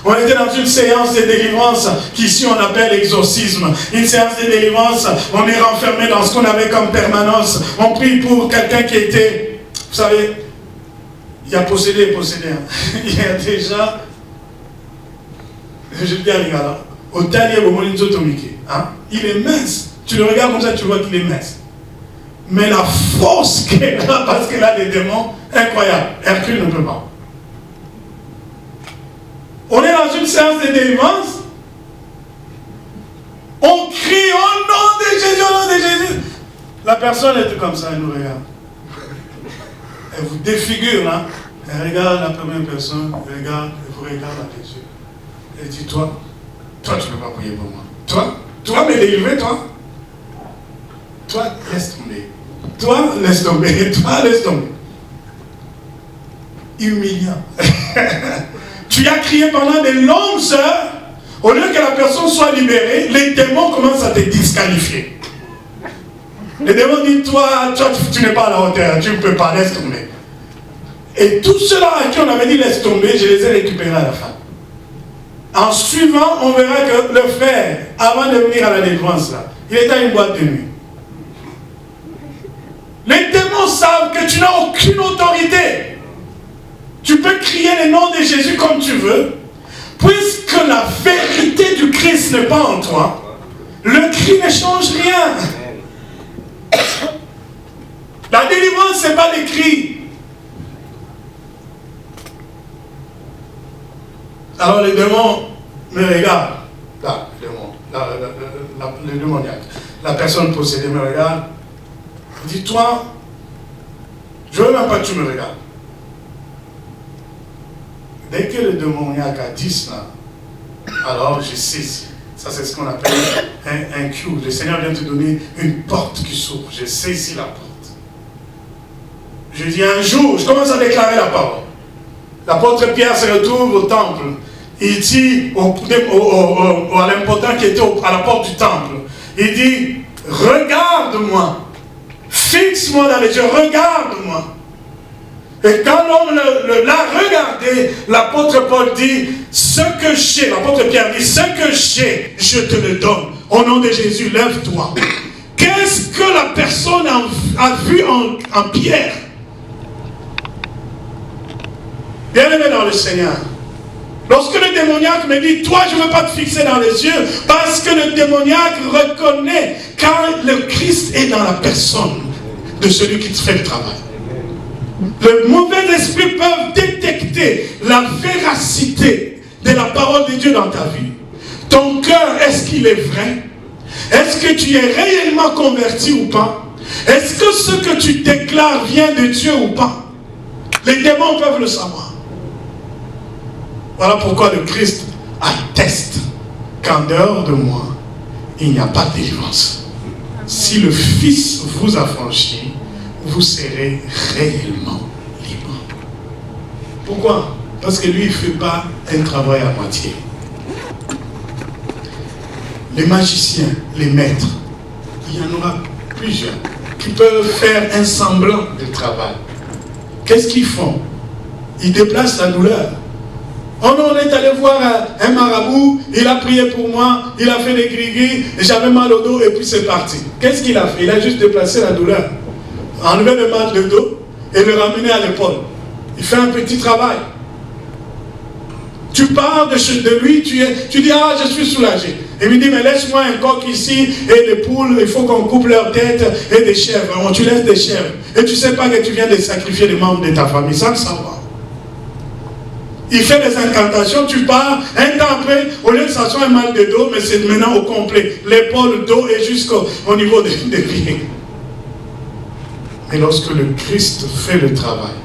On était dans une séance de délivrance qu'ici on appelle exorcisme. Une séance de délivrance, on est renfermé dans ce qu'on avait comme permanence. On prie pour quelqu'un qui était, vous savez, il y a possédé et possédé. Il y a déjà, je dis à l'égard, il est mince. Tu le regardes comme ça, tu vois qu'il est mince. Mais la force qu'elle a, parce qu'elle a des démons, incroyable. Hercule ne peut pas. On est dans une séance de délivrance. On crie au nom de Jésus, au nom de Jésus. La personne est comme ça, elle nous regarde. Elle vous défigure, hein. Elle regarde la première personne, elle vous regarde dans les yeux. Elle dit, toi, tu ne peux pas prier pour moi. Tu vas me délivrer, toi. Toi, laisse tomber. Toi, laisse tomber. Toi, laisse tomber. Humiliant. Tu as crié pendant de longues heures. Au lieu que la personne soit libérée, les démons commencent à te disqualifier. Les démons disent, toi, tu n'es pas à la hauteur, tu ne peux pas, laisse tomber. Et tous ceux-là à qui on avait dit laisse tomber, je les ai récupérés à la fin. En suivant, on verra que le frère, avant de venir à la délivrance, là, il était à une boîte de nuit. Les démons savent que tu n'as aucune autorité. Tu peux crier le nom de Jésus comme tu veux. Puisque la vérité du Christ n'est pas en toi, le cri ne change rien. La délivrance, ce n'est pas les cris. Alors les démons me regardent. Là, le démoniaque. La personne possédée me regarde. Dis-toi, je ne veux même pas que tu me regardes. Dès que le démoniaque a dit cela, alors je saisis. Ça, c'est ce qu'on appelle un cue. Le Seigneur vient te donner une porte qui s'ouvre. Je saisis la porte. Je dis un jour, je commence à déclarer la parole. L'apôtre Pierre se retrouve au temple. Il dit à l'impotent qui était à la porte du temple, il dit, regarde-moi. Fixe-moi dans les yeux, regarde-moi. Et quand l'homme l'a regardé, l'apôtre Paul dit, ce que j'ai, l'apôtre Pierre dit, ce que j'ai, je te le donne. Au nom de Jésus, lève-toi. Qu'est-ce que la personne a vu en Pierre? Bien-aimé dans le Seigneur. Lorsque le démoniaque me dit, toi je ne veux pas te fixer dans les yeux, parce que le démoniaque reconnaît quand le Christ est dans la personne de celui qui te fait le travail. Les mauvais esprits peuvent détecter la véracité de la parole de Dieu dans ta vie. Ton cœur, est-ce qu'il est vrai? Est-ce que tu es réellement converti ou pas? Est-ce que ce que tu déclares vient de Dieu ou pas? Les démons peuvent le savoir. Voilà pourquoi le Christ atteste qu'en dehors de moi, il n'y a pas de délivrance. Si le Fils vous affranchit, vous serez réellement libre. Pourquoi? Parce que lui, il ne fait pas un travail à moitié. Les magiciens, les maîtres, il y en aura plusieurs qui peuvent faire un semblant de travail. Qu'est-ce qu'ils font? Ils déplacent la douleur. Oh non, on est allé voir un marabout, il a prié pour moi, il a fait des gris-gris, j'avais mal au dos et puis c'est parti. Qu'est-ce qu'il a fait? Il a juste déplacé la douleur. Enlever le mal de dos et le ramener à l'épaule. Il fait un petit travail. Tu parles de lui, tu dis, ah, je suis soulagé. Et il me dit, mais laisse-moi un coq ici et des poules, il faut qu'on coupe leur tête et des chèvres. Tu laisses des chèvres. Et tu ne sais pas que tu viens de sacrifier les membres de ta famille sans le savoir. Il fait des incantations, tu pars, un temps après, au lieu que ça soit un mal de dos, mais c'est maintenant au complet. L'épaule, le dos et jusqu'au niveau des pieds. Mais lorsque le Christ fait le travail,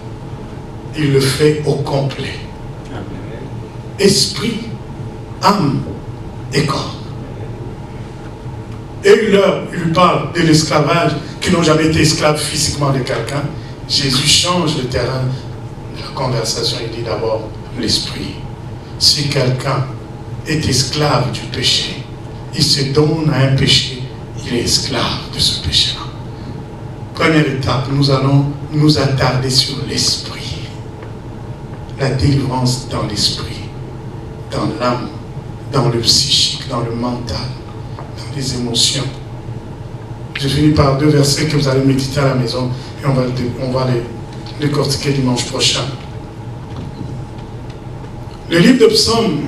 il le fait au complet. Esprit, âme et corps. Et il lui parle de l'esclavage, qui n'ont jamais été esclaves physiquement de quelqu'un. Jésus change le terrain de la conversation. Il dit d'abord l'esprit. Si quelqu'un est esclave du péché, il se donne à un péché, il est esclave de ce péché-là. Première étape, nous allons nous attarder sur l'esprit. La délivrance dans l'esprit, dans l'âme, dans le psychique, dans le mental, dans les émotions. Je finis par 2 versets que vous allez méditer à la maison et on va les décortiquer dimanche prochain. Le livre de Psaume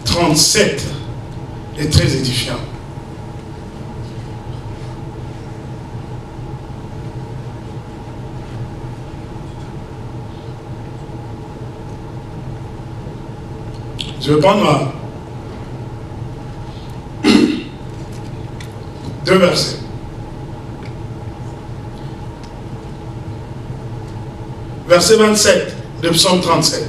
37 est très édifiant. Je vais prendre 2 versets. Verset 27 de Psaume 37.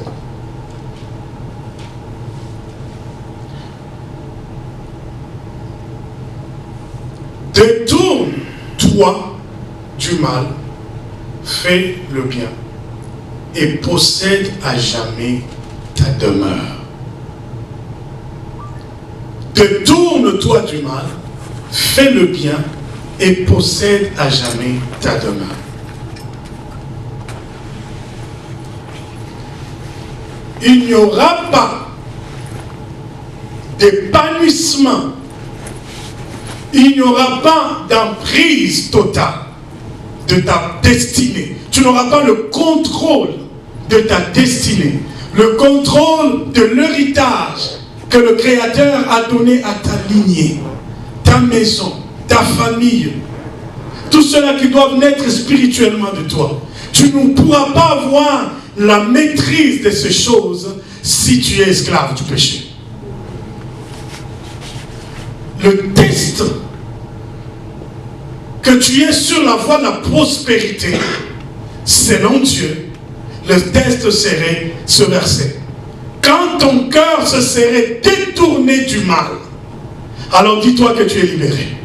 Détourne-toi du mal, fais le bien et possède à jamais ta demeure. Détourne-toi du mal, fais le bien et possède à jamais ta demeure. Il n'y aura pas d'épanouissement, il n'y aura pas d'emprise totale de ta destinée. Tu n'auras pas le contrôle de ta destinée, le contrôle de l'héritage que le Créateur a donné à ta lignée, ta maison, ta famille, tout cela qui doivent naître spirituellement de toi. Tu ne pourras pas avoir la maîtrise de ces choses si tu es esclave du péché. Le test que tu es sur la voie de la prospérité, selon Dieu, le test serait ce verset. Quand ton cœur se serait détourné du mal, alors dis-toi que tu es libéré.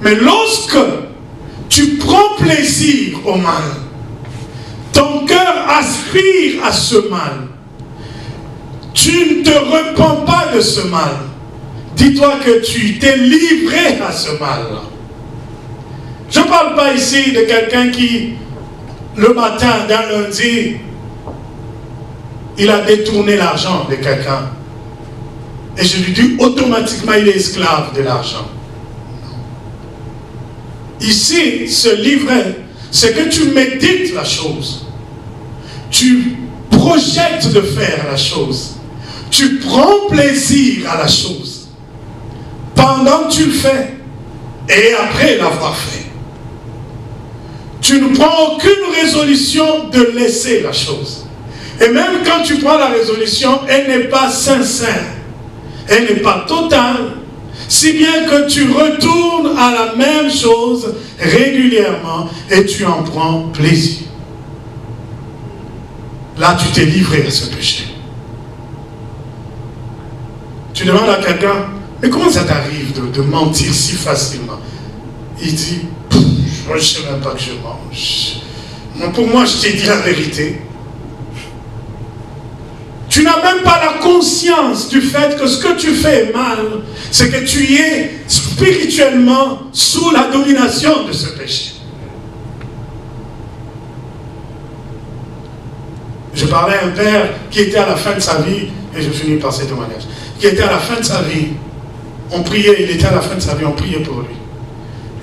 Mais lorsque tu prends plaisir au mal, ton cœur aspire à ce mal, tu ne te repens pas de ce mal, dis-toi que tu t'es livré à ce mal. Je ne parle pas ici de quelqu'un qui, le matin d'un lundi, il a détourné l'argent de quelqu'un. Et je lui dis automatiquement, il est esclave de l'argent. Ici, ce livret, c'est que tu médites la chose. Tu projettes de faire la chose. Tu prends plaisir à la chose. Pendant que tu le fais, et après l'avoir fait. Tu ne prends aucune résolution de laisser la chose. Et même quand tu prends la résolution, elle n'est pas sincère. Elle n'est pas totale. Si bien que tu retournes à la même chose régulièrement et tu en prends plaisir. Là, tu t'es livré à ce péché. Tu demandes à quelqu'un, mais comment ça t'arrive de mentir si facilement? Il dit, moi je ne sais même pas que je mange. Mais pour moi, je t'ai dit la vérité. Tu n'as même pas la conscience du fait que ce que tu fais est mal. C'est que tu es spirituellement sous la domination de ce péché. Je parlais à un père qui était à la fin de sa vie, et je finis par ces témoignages, qui était à la fin de sa vie. On priait, il était à la fin de sa vie, on priait pour lui.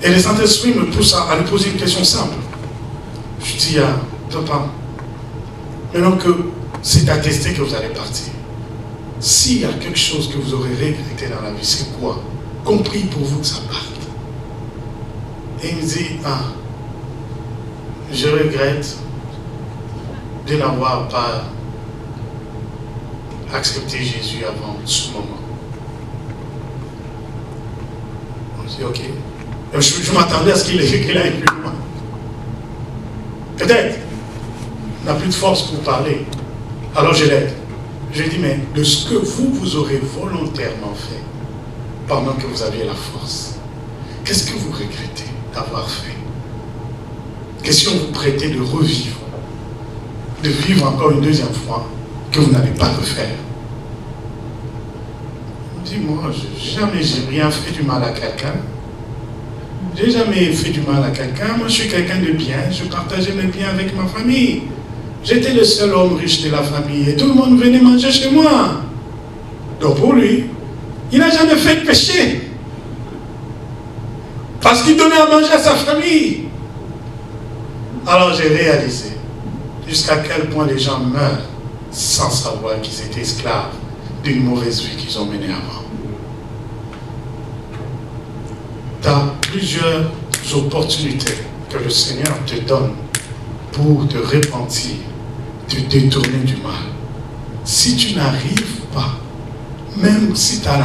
Et le Saint-Esprit me pousse à lui poser une question simple. Je dis à papa, maintenant que c'est attesté que vous allez partir, s'il y a quelque chose que vous aurez regretté dans la vie, c'est quoi? Compris pour vous que ça parte. Et il me dit, je regrette de n'avoir pas accepté Jésus avant ce moment. Je dis, ok. Je m'attendais à ce qu'il aille plus loin. Peut-être. Il n'a plus de force pour parler. Alors je l'aide. Je dis, mais de ce que vous aurez volontairement fait pendant que vous aviez la force, qu'est-ce que vous regrettez d'avoir fait? Qu'est-ce que vous prêtez de revivre? De vivre encore une deuxième fois que vous n'allez pas refaire? Dis-moi, jamais j'ai rien fait du mal à quelqu'un. J'ai jamais fait du mal à quelqu'un. Moi, je suis quelqu'un de bien. Je partageais mes biens avec ma famille. J'étais le seul homme riche de la famille. Et tout le monde venait manger chez moi. Donc pour lui, il n'a jamais fait de péché. Parce qu'il donnait à manger à sa famille. Alors j'ai réalisé jusqu'à quel point les gens meurent sans savoir qu'ils étaient esclaves d'une mauvaise vie qu'ils ont menée avant. Tu as plusieurs opportunités que le Seigneur te donne pour te repentir, te détourner du mal. si tu n'arrives pas, même si tu as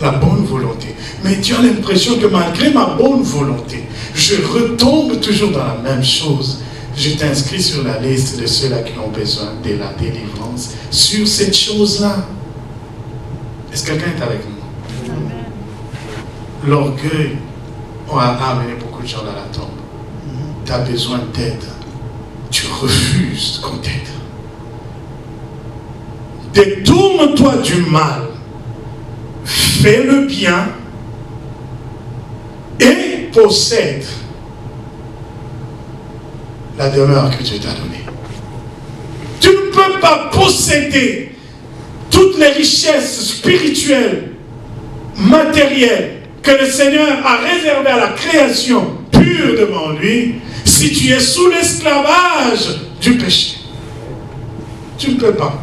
la bonne volonté, mais tu as l'impression que malgré ma bonne volonté, je retombe toujours dans la même chose, je t'inscris sur la liste de ceux-là qui ont besoin de la délivrance sur cette chose-là. Est-ce que quelqu'un est avec nous? L'orgueil a amené beaucoup de gens dans la tombe. Tu as besoin d'aide. Tu refuses qu'on t'aide. Détourne-toi du mal. Fais le bien. Et possède la demeure que Dieu t'a donnée. Tu ne peux pas posséder toutes les richesses spirituelles, matérielles, que le Seigneur a réservées à la création pure devant lui, si tu es sous l'esclavage du péché. Tu ne peux pas.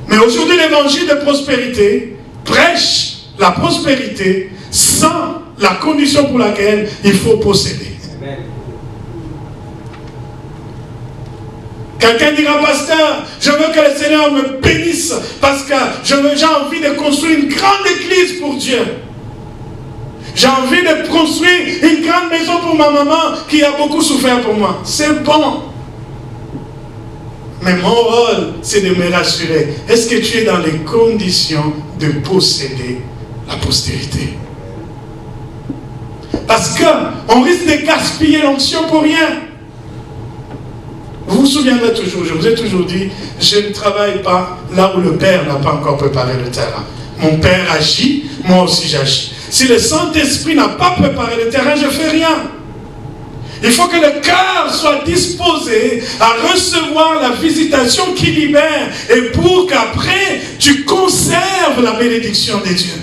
Mais aujourd'hui, l'évangile de prospérité prêche la prospérité sans la condition pour laquelle il faut posséder. Amen. Quelqu'un dira, pasteur, je veux que le Seigneur me bénisse parce que j'ai envie de construire une grande église pour Dieu. J'ai envie de construire une grande maison pour ma maman qui a beaucoup souffert pour moi. C'est bon. Mais mon rôle, c'est de me rassurer. Est-ce que tu es dans les conditions de posséder la postérité? Parce qu'on risque de gaspiller l'onction pour rien. Vous vous souviendrez toujours, je vous ai toujours dit, je ne travaille pas là où le Père n'a pas encore préparé le terrain. Mon Père agit, moi aussi j'agis. Si le Saint-Esprit n'a pas préparé le terrain, je ne fais rien. Il faut que le cœur soit disposé à recevoir la visitation qui libère et pour qu'après, tu conserves la bénédiction de Dieu.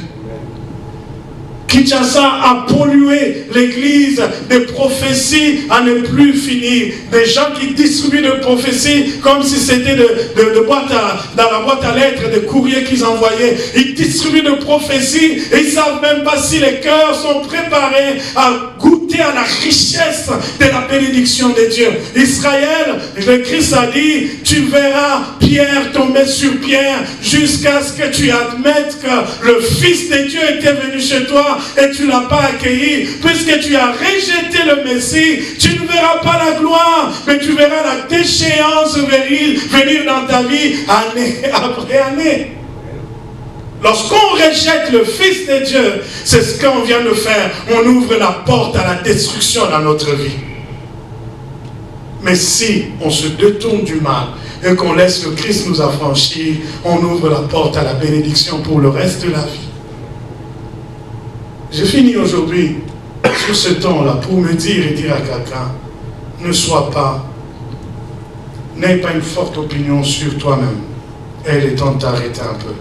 Kinshasa a pollué l'église des prophéties à ne plus finir. Des gens qui distribuent des prophéties comme si c'était dans la boîte à lettres, des courriers qu'ils envoyaient. Ils distribuent des prophéties et ils ne savent même pas si les cœurs sont préparés à goûter à la richesse de la bénédiction de Dieu. Israël, le Christ a dit, tu verras pierre tomber sur pierre jusqu'à ce que tu admettes que le Fils de Dieu était venu chez toi et tu ne l'as pas accueilli. Puisque tu as rejeté le Messie, tu ne verras pas la gloire, mais tu verras la déchéance venir dans ta vie année après année. Lorsqu'on rejette le Fils de Dieu, c'est ce qu'on vient de faire. On ouvre la porte à la destruction dans notre vie. Mais si on se détourne du mal et qu'on laisse le Christ nous affranchir, on ouvre la porte à la bénédiction pour le reste de la vie. J'ai fini aujourd'hui sur ce ton-là pour me dire et dire à quelqu'un, ne sois pas, n'aie pas une forte opinion sur toi-même. Et il est temps de t'arrêter un peu.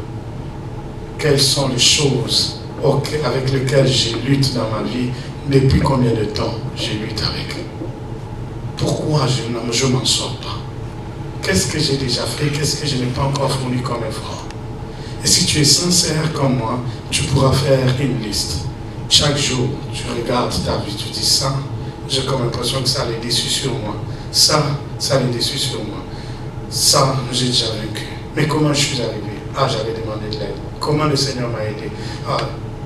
Quelles sont les choses avec lesquelles j'ai lutté dans ma vie, depuis combien de temps j'ai lutté avec? Pourquoi je ne m'en sors pas? Qu'est-ce que j'ai déjà fait? Qu'est-ce que je n'ai pas encore fourni comme effort? Et si tu es sincère comme moi, tu pourras faire une liste. Chaque jour, tu regardes ta vie, tu dis ça, j'ai comme l'impression que ça a les déçus sur moi. Ça a les déçus sur moi. Ça, j'ai déjà vécu. Mais comment je suis arrivé? Ah, j'avais demandé de l'aide. Comment le Seigneur m'a aidé? Ah,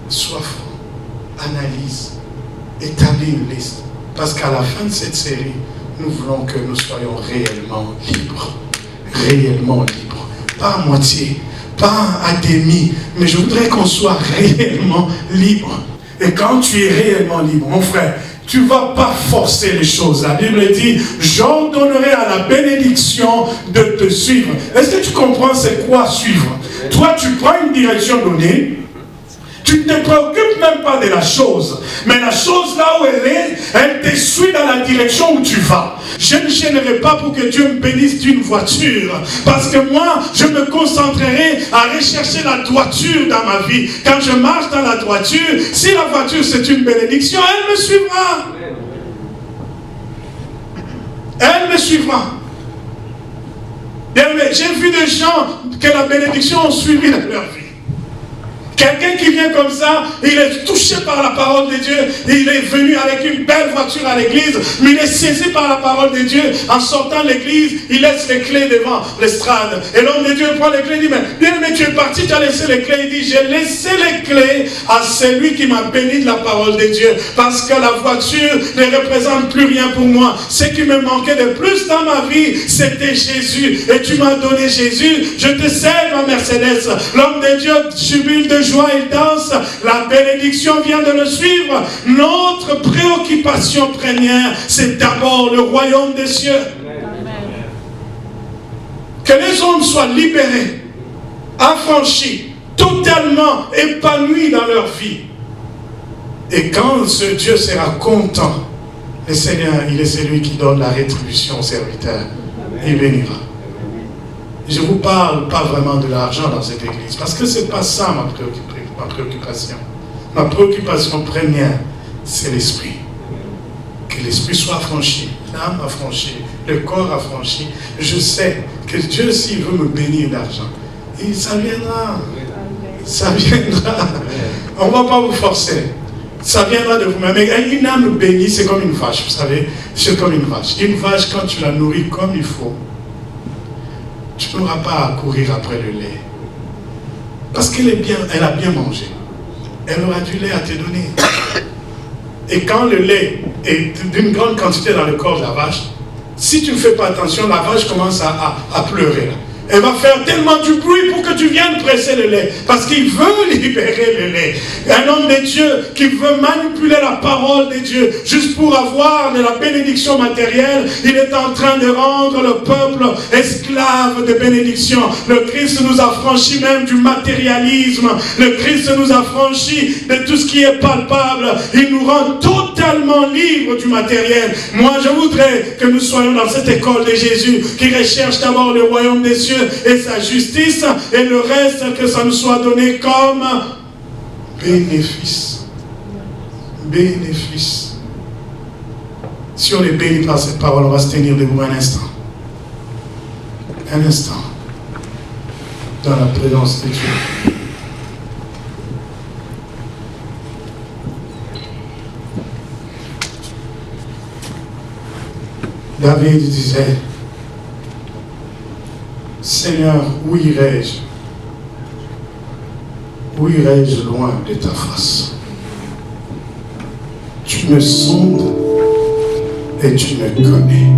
sois franc, analyse, établis une liste. Parce qu'à la fin de cette série, nous voulons que nous soyons réellement libres. Réellement libres. Pas à moitié, pas à demi, mais je voudrais qu'on soit réellement libre. Et quand tu es réellement libre, mon frère, tu ne vas pas forcer les choses. La Bible dit, j'ordonnerai à la bénédiction de te suivre. Est-ce que tu comprends c'est quoi suivre? Toi, tu prends une direction donnée, tu ne te préoccupes même pas de la chose. Mais la chose là où elle te suit dans la direction où tu vas. Je ne gênerai pas pour que Dieu me bénisse d'une voiture. Parce que moi, je me concentrerai à rechercher la droiture dans ma vie. Quand je marche dans la droiture, si la voiture c'est une bénédiction, elle me suivra. Elle me suivra. J'ai vu des gens que la bénédiction ont suivi dans leur vie. Quelqu'un qui vient comme ça, il est touché par la parole de Dieu, il est venu avec une belle voiture à l'église, mais il est saisi par la parole de Dieu. En sortant de l'église, il laisse les clés devant l'estrade. Et l'homme de Dieu prend les clés et dit, mais tu es parti, tu as laissé les clés. Il dit, j'ai laissé les clés à celui qui m'a béni de la parole de Dieu. Parce que la voiture ne représente plus rien pour moi. Ce qui me manquait de plus dans ma vie, c'était Jésus. Et tu m'as donné Jésus, je te cède ma Mercedes. L'homme de Dieu jubile de joie, il danse. La bénédiction vient de le suivre. Notre préoccupation première, c'est d'abord le royaume des cieux. Que les hommes soient libérés, affranchis, totalement épanouis dans leur vie. Et quand ce Dieu sera content, le Seigneur, il est celui qui donne la rétribution aux serviteurs. Il bénira. Je ne vous parle pas vraiment de l'argent dans cette église, parce que ce n'est pas ça ma préoccupation. Ma préoccupation première, c'est l'esprit. Que l'esprit soit affranchi, l'âme affranchie, le corps affranchi. Je sais que Dieu, s'il veut me bénir d'argent, ça viendra. Ça viendra. On ne va pas vous forcer. Ça viendra de vous-même. Une âme bénie, c'est comme une vache, vous savez. C'est comme une vache. Une vache, quand tu la nourris comme il faut, tu n'auras pas à courir après le lait. Parce qu'elle a bien mangé. Elle aura du lait à te donner. Et quand le lait est d'une grande quantité dans le corps de la vache, si tu ne fais pas attention, la vache commence à pleurer. Elle va faire tellement du bruit pour que tu viennes presser le lait. Parce qu'il veut libérer le lait. Un homme de Dieu qui veut manipuler la parole de Dieu juste pour avoir de la bénédiction matérielle, il est en train de rendre le peuple esclave de bénédiction. Le Christ nous a franchis même du matérialisme. Le Christ nous a franchis de tout ce qui est palpable. Il nous rend totalement libres du matériel. Moi, je voudrais que nous soyons dans cette école de Jésus qui recherche d'abord le royaume des cieux et sa justice, et le reste que ça nous soit donné comme bénéfice. Bénéfice. Si on est béni par cette parole, on va se tenir debout un instant. Un instant. Dans la présence de Dieu. David disait, Seigneur, où irai-je? Où irai-je loin de ta face? Tu me sondes et tu me connais.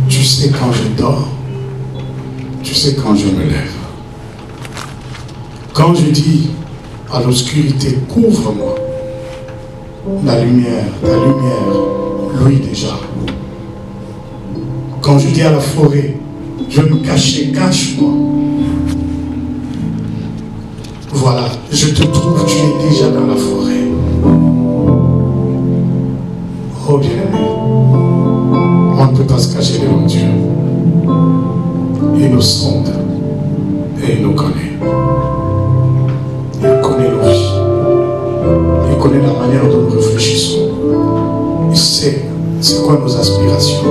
Tu sais quand je dors, tu sais quand je me lève. Quand je dis à l'obscurité, couvre-moi, ta lumière, lui déjà. Quand je dis à la forêt, je vais me cacher, cache-moi. Voilà, je te trouve, tu es déjà dans la forêt. Oh bien-aimé, on ne peut pas se cacher devant Dieu. Il nous sonde et il nous connaît. Il connaît nos vies. Il connaît la manière dont nous réfléchissons. Il sait c'est quoi nos aspirations.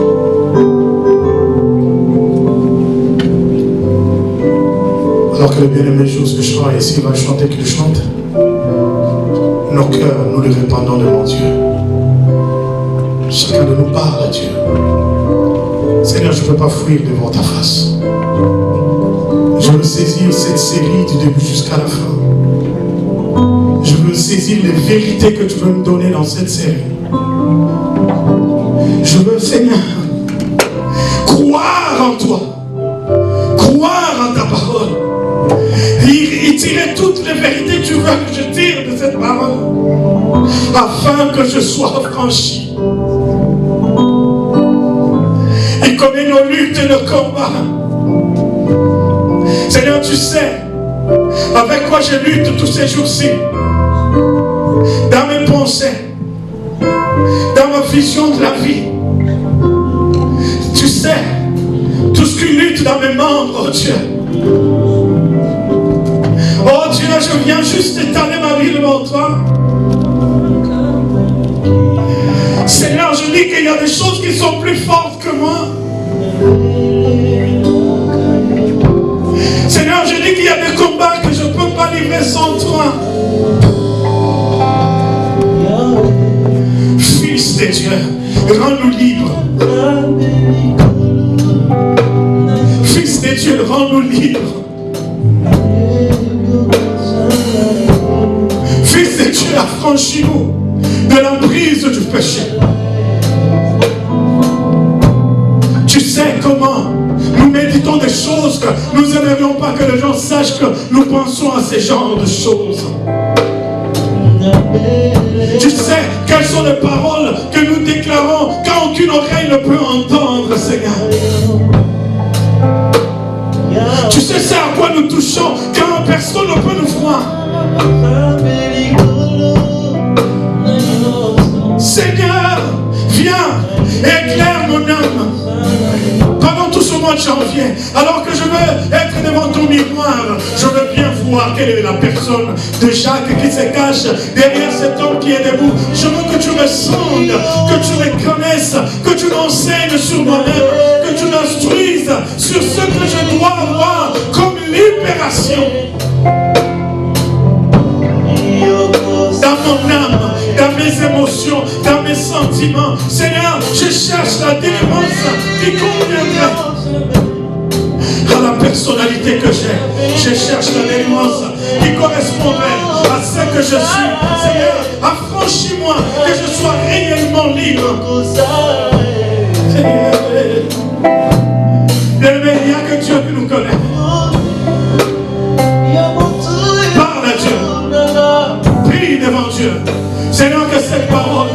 Alors que le bien-aimé joue ce chant et s'il va chanter qu'il chante, nos cœurs, nous les répandons devant Dieu. Chacun de nous parle à Dieu. Seigneur, je ne peux pas fuir devant ta face. Je veux saisir cette série du début jusqu'à la fin. Je veux saisir les vérités que tu veux me donner dans cette série. Je veux, Seigneur, croire en toi. Croire en ta parole. Et tirer toutes les vérités que tu veux que je tire de cette parole. Afin que je sois franchi. Il connaît nos luttes et nos combats. Seigneur, tu sais avec quoi je lutte tous ces jours-ci. Dans mes pensées, dans ma vision de la vie. Tu sais tout ce qui lutte dans mes membres, oh Dieu. Oh Dieu, je viens juste étaler ma vie devant toi. Seigneur, je dis qu'il y a des choses qui sont plus fortes que moi. Seigneur, je dis qu'il y a des combats que je ne peux pas vivre sans toi. Fils de Dieu, rends-nous libres. Fils de Dieu, rends-nous libres. Fils de Dieu, affranchis-nous de l'emprise du péché. Tu sais comment nous méditons des choses que nous n'aimerions pas que les gens sachent que nous pensons à ces genres de choses. Tu sais quelles sont les paroles que nous déclarons quand aucune oreille ne peut entendre, Seigneur. Tu sais c'est à quoi nous touchons quand personne ne peut nous voir. Seigneur, viens, éclaire mon âme. Pendant tout ce mois de janvier, alors que je veux être devant ton miroir, je veux bien voir quelle est la personne de Jacques qui se cache derrière cet homme qui est debout. Je veux que tu me sondes, que tu me connaisses, que tu m'enseignes sur moi-même, que tu m'instruises sur ce que je dois avoir comme libération. Dans mon âme, dans mes émotions, dans mes sentiments. Seigneur, je cherche la délivrance qui conviendrait à la personnalité que j'ai. Je cherche la délivrance qui correspondrait à ce que je suis. Seigneur, affranchis-moi, que je sois réellement libre. Il n'y a que Dieu qui nous connaît. Parle à Dieu. Prie devant Dieu. Seigneur, que cette parole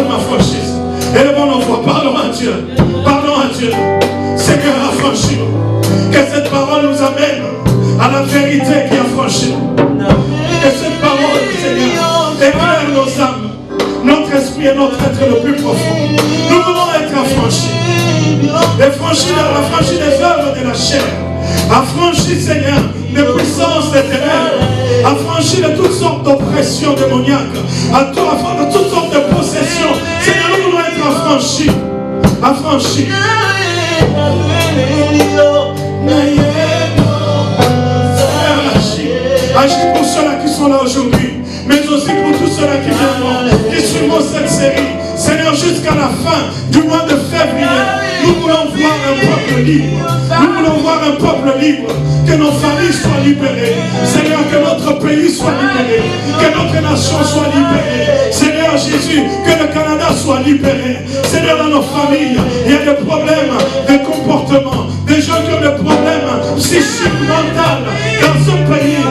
m'affranchisse. Élevons nos voix, parlons à Dieu. Parlons à Dieu. Seigneur, affranchis-nous. Que cette parole nous amène à la vérité qui affranchit. Que cette parole, Seigneur, éclaire nos âmes, notre esprit et notre être le plus profond. Nous voulons être affranchis. Affranchis des œuvres de la chair. Affranchis, Seigneur, des puissances des ténèbres. Affranchis de toutes sortes d'oppressions démoniaques. De toutes sortes de possessions. Seigneur, nous voulons être affranchis. Affranchis. Agis pour ceux-là qui sont là aujourd'hui, mais aussi pour tous ceux-là qui viendront, qui suivront cette série. Seigneur, jusqu'à la fin du mois de février, nous voulons voir un peuple libre. Nous voulons voir un peuple libre. Que nos familles soient libérées. Seigneur, que notre pays soit libéré. Que notre nation soit libérée. Seigneur Jésus, que le Canada soit libéré. Seigneur, dans nos familles, il y a des problèmes de comportement. Des gens qui ont des problèmes psychiques, mentaux. Dans ce pays,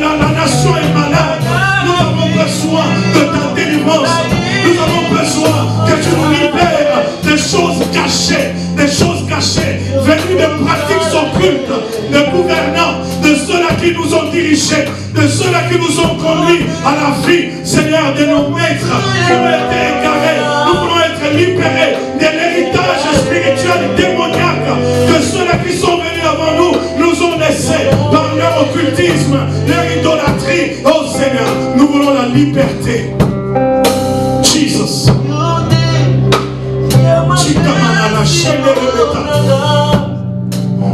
la nation est malade. Nous avons besoin de ta délivrance. Nous avons besoin que tu nous libères des choses cachées, venues de pratiques occultes, de gouvernants, de ceux-là qui nous ont dirigés, de ceux-là qui nous ont conduits à la vie, Seigneur, de nos maîtres qui ont été égarés. Nous voulons être libérés de l'héritage spirituel démoniaque que ceux-là qui sont venus avant nous ont laissé par leur occultisme, leur idolâtrie. Oh Seigneur, nous voulons la liberté. Jesus.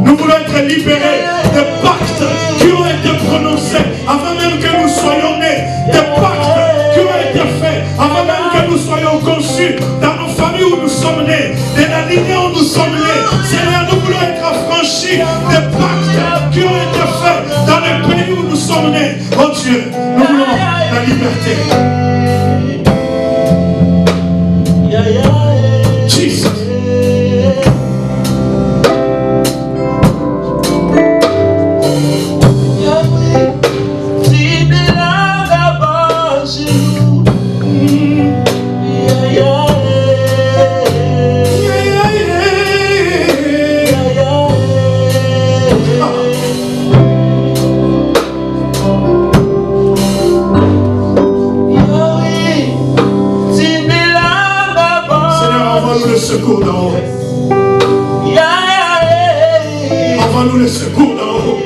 Nous voulons être libérés des pactes qui ont été prononcés avant même que nous soyons nés, des pactes qui ont été faits avant même que nous soyons conçus dans nos familles où nous sommes nés, de la lignée où nous sommes nés. Seigneur, nous voulons être affranchis des pactes qui ont été faits dans les pays où nous sommes nés. Oh Dieu, nous voulons la liberté. Jesus. Secours d'en haut. Envoie-nous le secours d'en haut.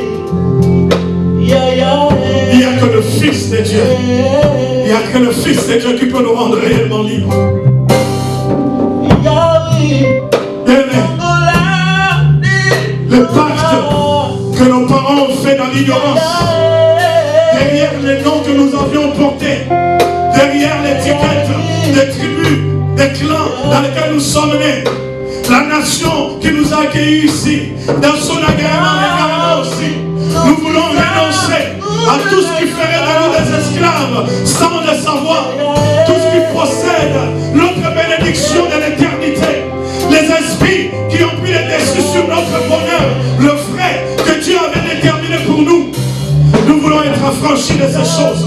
Il n'y a que le Fils de Dieu. Il n'y a que le Fils de Dieu qui peut nous rendre réellement libres. Le pacte que nos parents ont fait dans l'ignorance, derrière les noms que nous avions portés, derrière l'étiquette des tribus, des clans dans lesquels nous sommes nés, la nation qui nous a accueillis ici, dans son agrément également aussi, nous voulons renoncer à tout ce qui ferait de nous des esclaves sans le savoir, tout ce qui possède notre bénédiction de l'éternité, les esprits qui ont pris les dessus sur notre bonheur, le frais que Dieu avait déterminé pour nous. Nous voulons être affranchis de ces choses.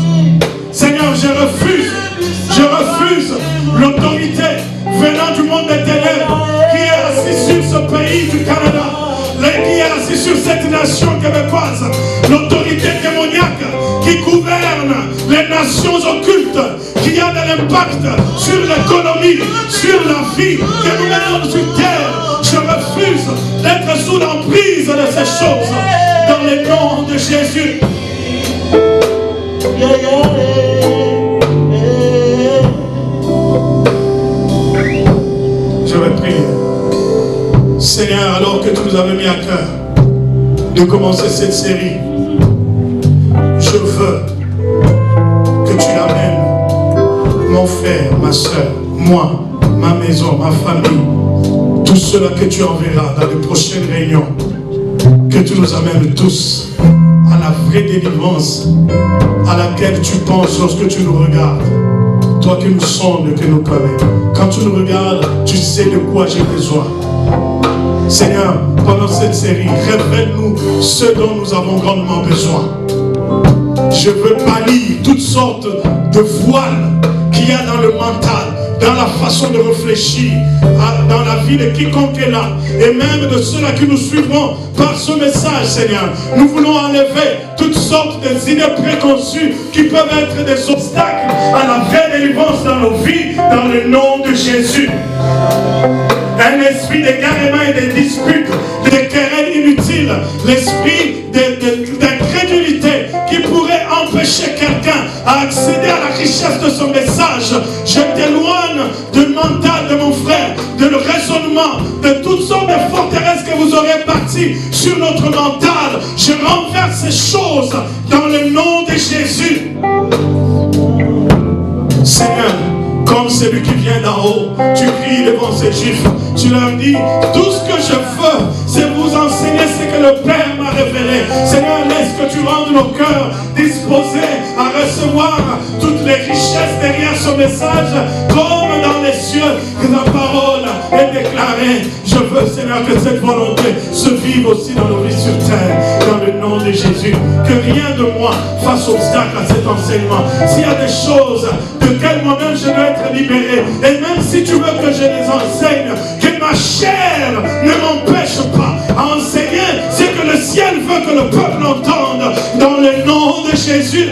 Seigneur, je refuse l'autorité venant du monde des ténèbres qui est assis sur ce pays du Canada, qui est assis sur cette nation québécoise, l'autorité démoniaque qui gouverne les nations occultes, qui a de l'impact sur l'économie, sur la vie que nous menons sur terre. Je refuse d'être sous l'emprise de ces choses dans le nom de Jésus. Je vais prier. Seigneur, alors que tu nous avais mis à cœur de commencer cette série, je veux que tu amènes mon frère, ma soeur, moi, ma maison, ma famille, tout cela que tu enverras dans les prochaines réunions, que tu nous amènes tous à la vraie délivrance à laquelle tu penses lorsque tu nous regardes. Toi qui nous sondes, que nous connais. Quand tu nous regardes, tu sais de quoi j'ai besoin. Seigneur, pendant cette série, révèle-nous ce dont nous avons grandement besoin. Je veux bannir toutes sortes de voiles qu'il y a dans le mental, dans la façon de réfléchir, dans la vie de quiconque est là, et même de ceux-là qui nous suivront par ce message, Seigneur. Nous voulons enlever toutes sortes d'idées préconçues qui peuvent être des obstacles à la vraie délivrance dans nos vies, dans le nom de Jésus. Un esprit d'égarement et de disputes, de querelles inutiles, l'esprit d'incrédulité qui pourrait empêcher quelqu'un à accéder à la richesse de son message. Je t'éloigne du mental de mon frère, de le raisonnement, de toutes sortes de forteresses que vous aurez bâties sur notre mental. Je renverse ces choses dans le nom de Jésus. Seigneur, comme celui qui vient d'en haut, tu cries devant ces Juifs, tu leur dis, tout ce que je veux, c'est vous enseigner ce que le Père m'a révélé. Seigneur, laisse que tu rendes nos cœurs disposés à recevoir toutes les richesses derrière ce message, comme dans les cieux, que ta parole est déclarée. Je veux, Seigneur, que cette volonté se vive aussi dans nos vies sur terre, dans le nom de Jésus. Que rien de moi fasse obstacle à cet enseignement. S'il y a des choses de quelles moi-même je dois être libéré, et même si tu veux que je les enseigne, que ma chair ne m'empêche pas à enseigner ce que le ciel veut que le peuple entende, dans le nom de Jésus.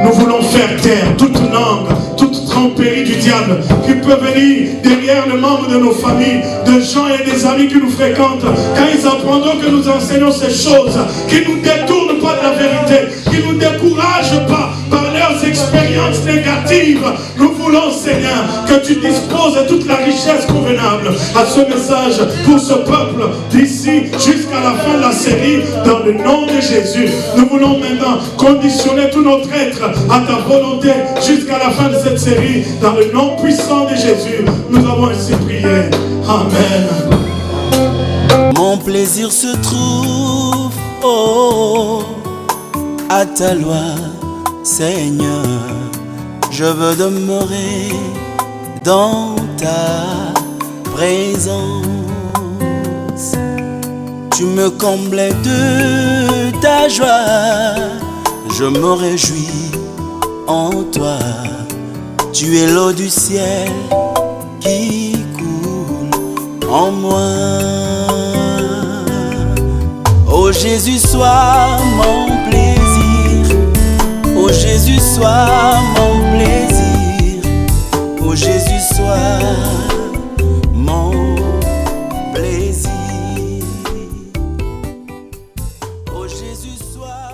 Nous voulons faire taire toute langue, toute tromperie du diable qui peut venir derrière le membre de nos familles, de gens et des amis qui nous fréquentent, quand ils apprendront que nous enseignons ces choses, qui ne nous détournent pas de la vérité, qui ne nous découragent pas par leurs expériences négatives. Nous voulons, Seigneur, que tu disposes de toute la richesse convenable à ce message pour ce peuple d'ici jusqu'à la fin de la série, dans le nom de Jésus. Nous voulons maintenant conditionner tout notre être à ta volonté jusqu'à la fin de cette série, dans le nom puissant de Jésus. Nous avons ainsi prié. Amen. Mon plaisir se trouve, oh, à ta loi, Seigneur. Je veux demeurer dans ta présence. Tu me comblais de ta joie, je me réjouis en toi. Tu es l'eau du ciel qui coule en moi. Oh Jésus, sois mon plaisir. Oh Jésus, sois mon plaisir. Oh Jésus, sois mon plaisir. Oh Jésus, sois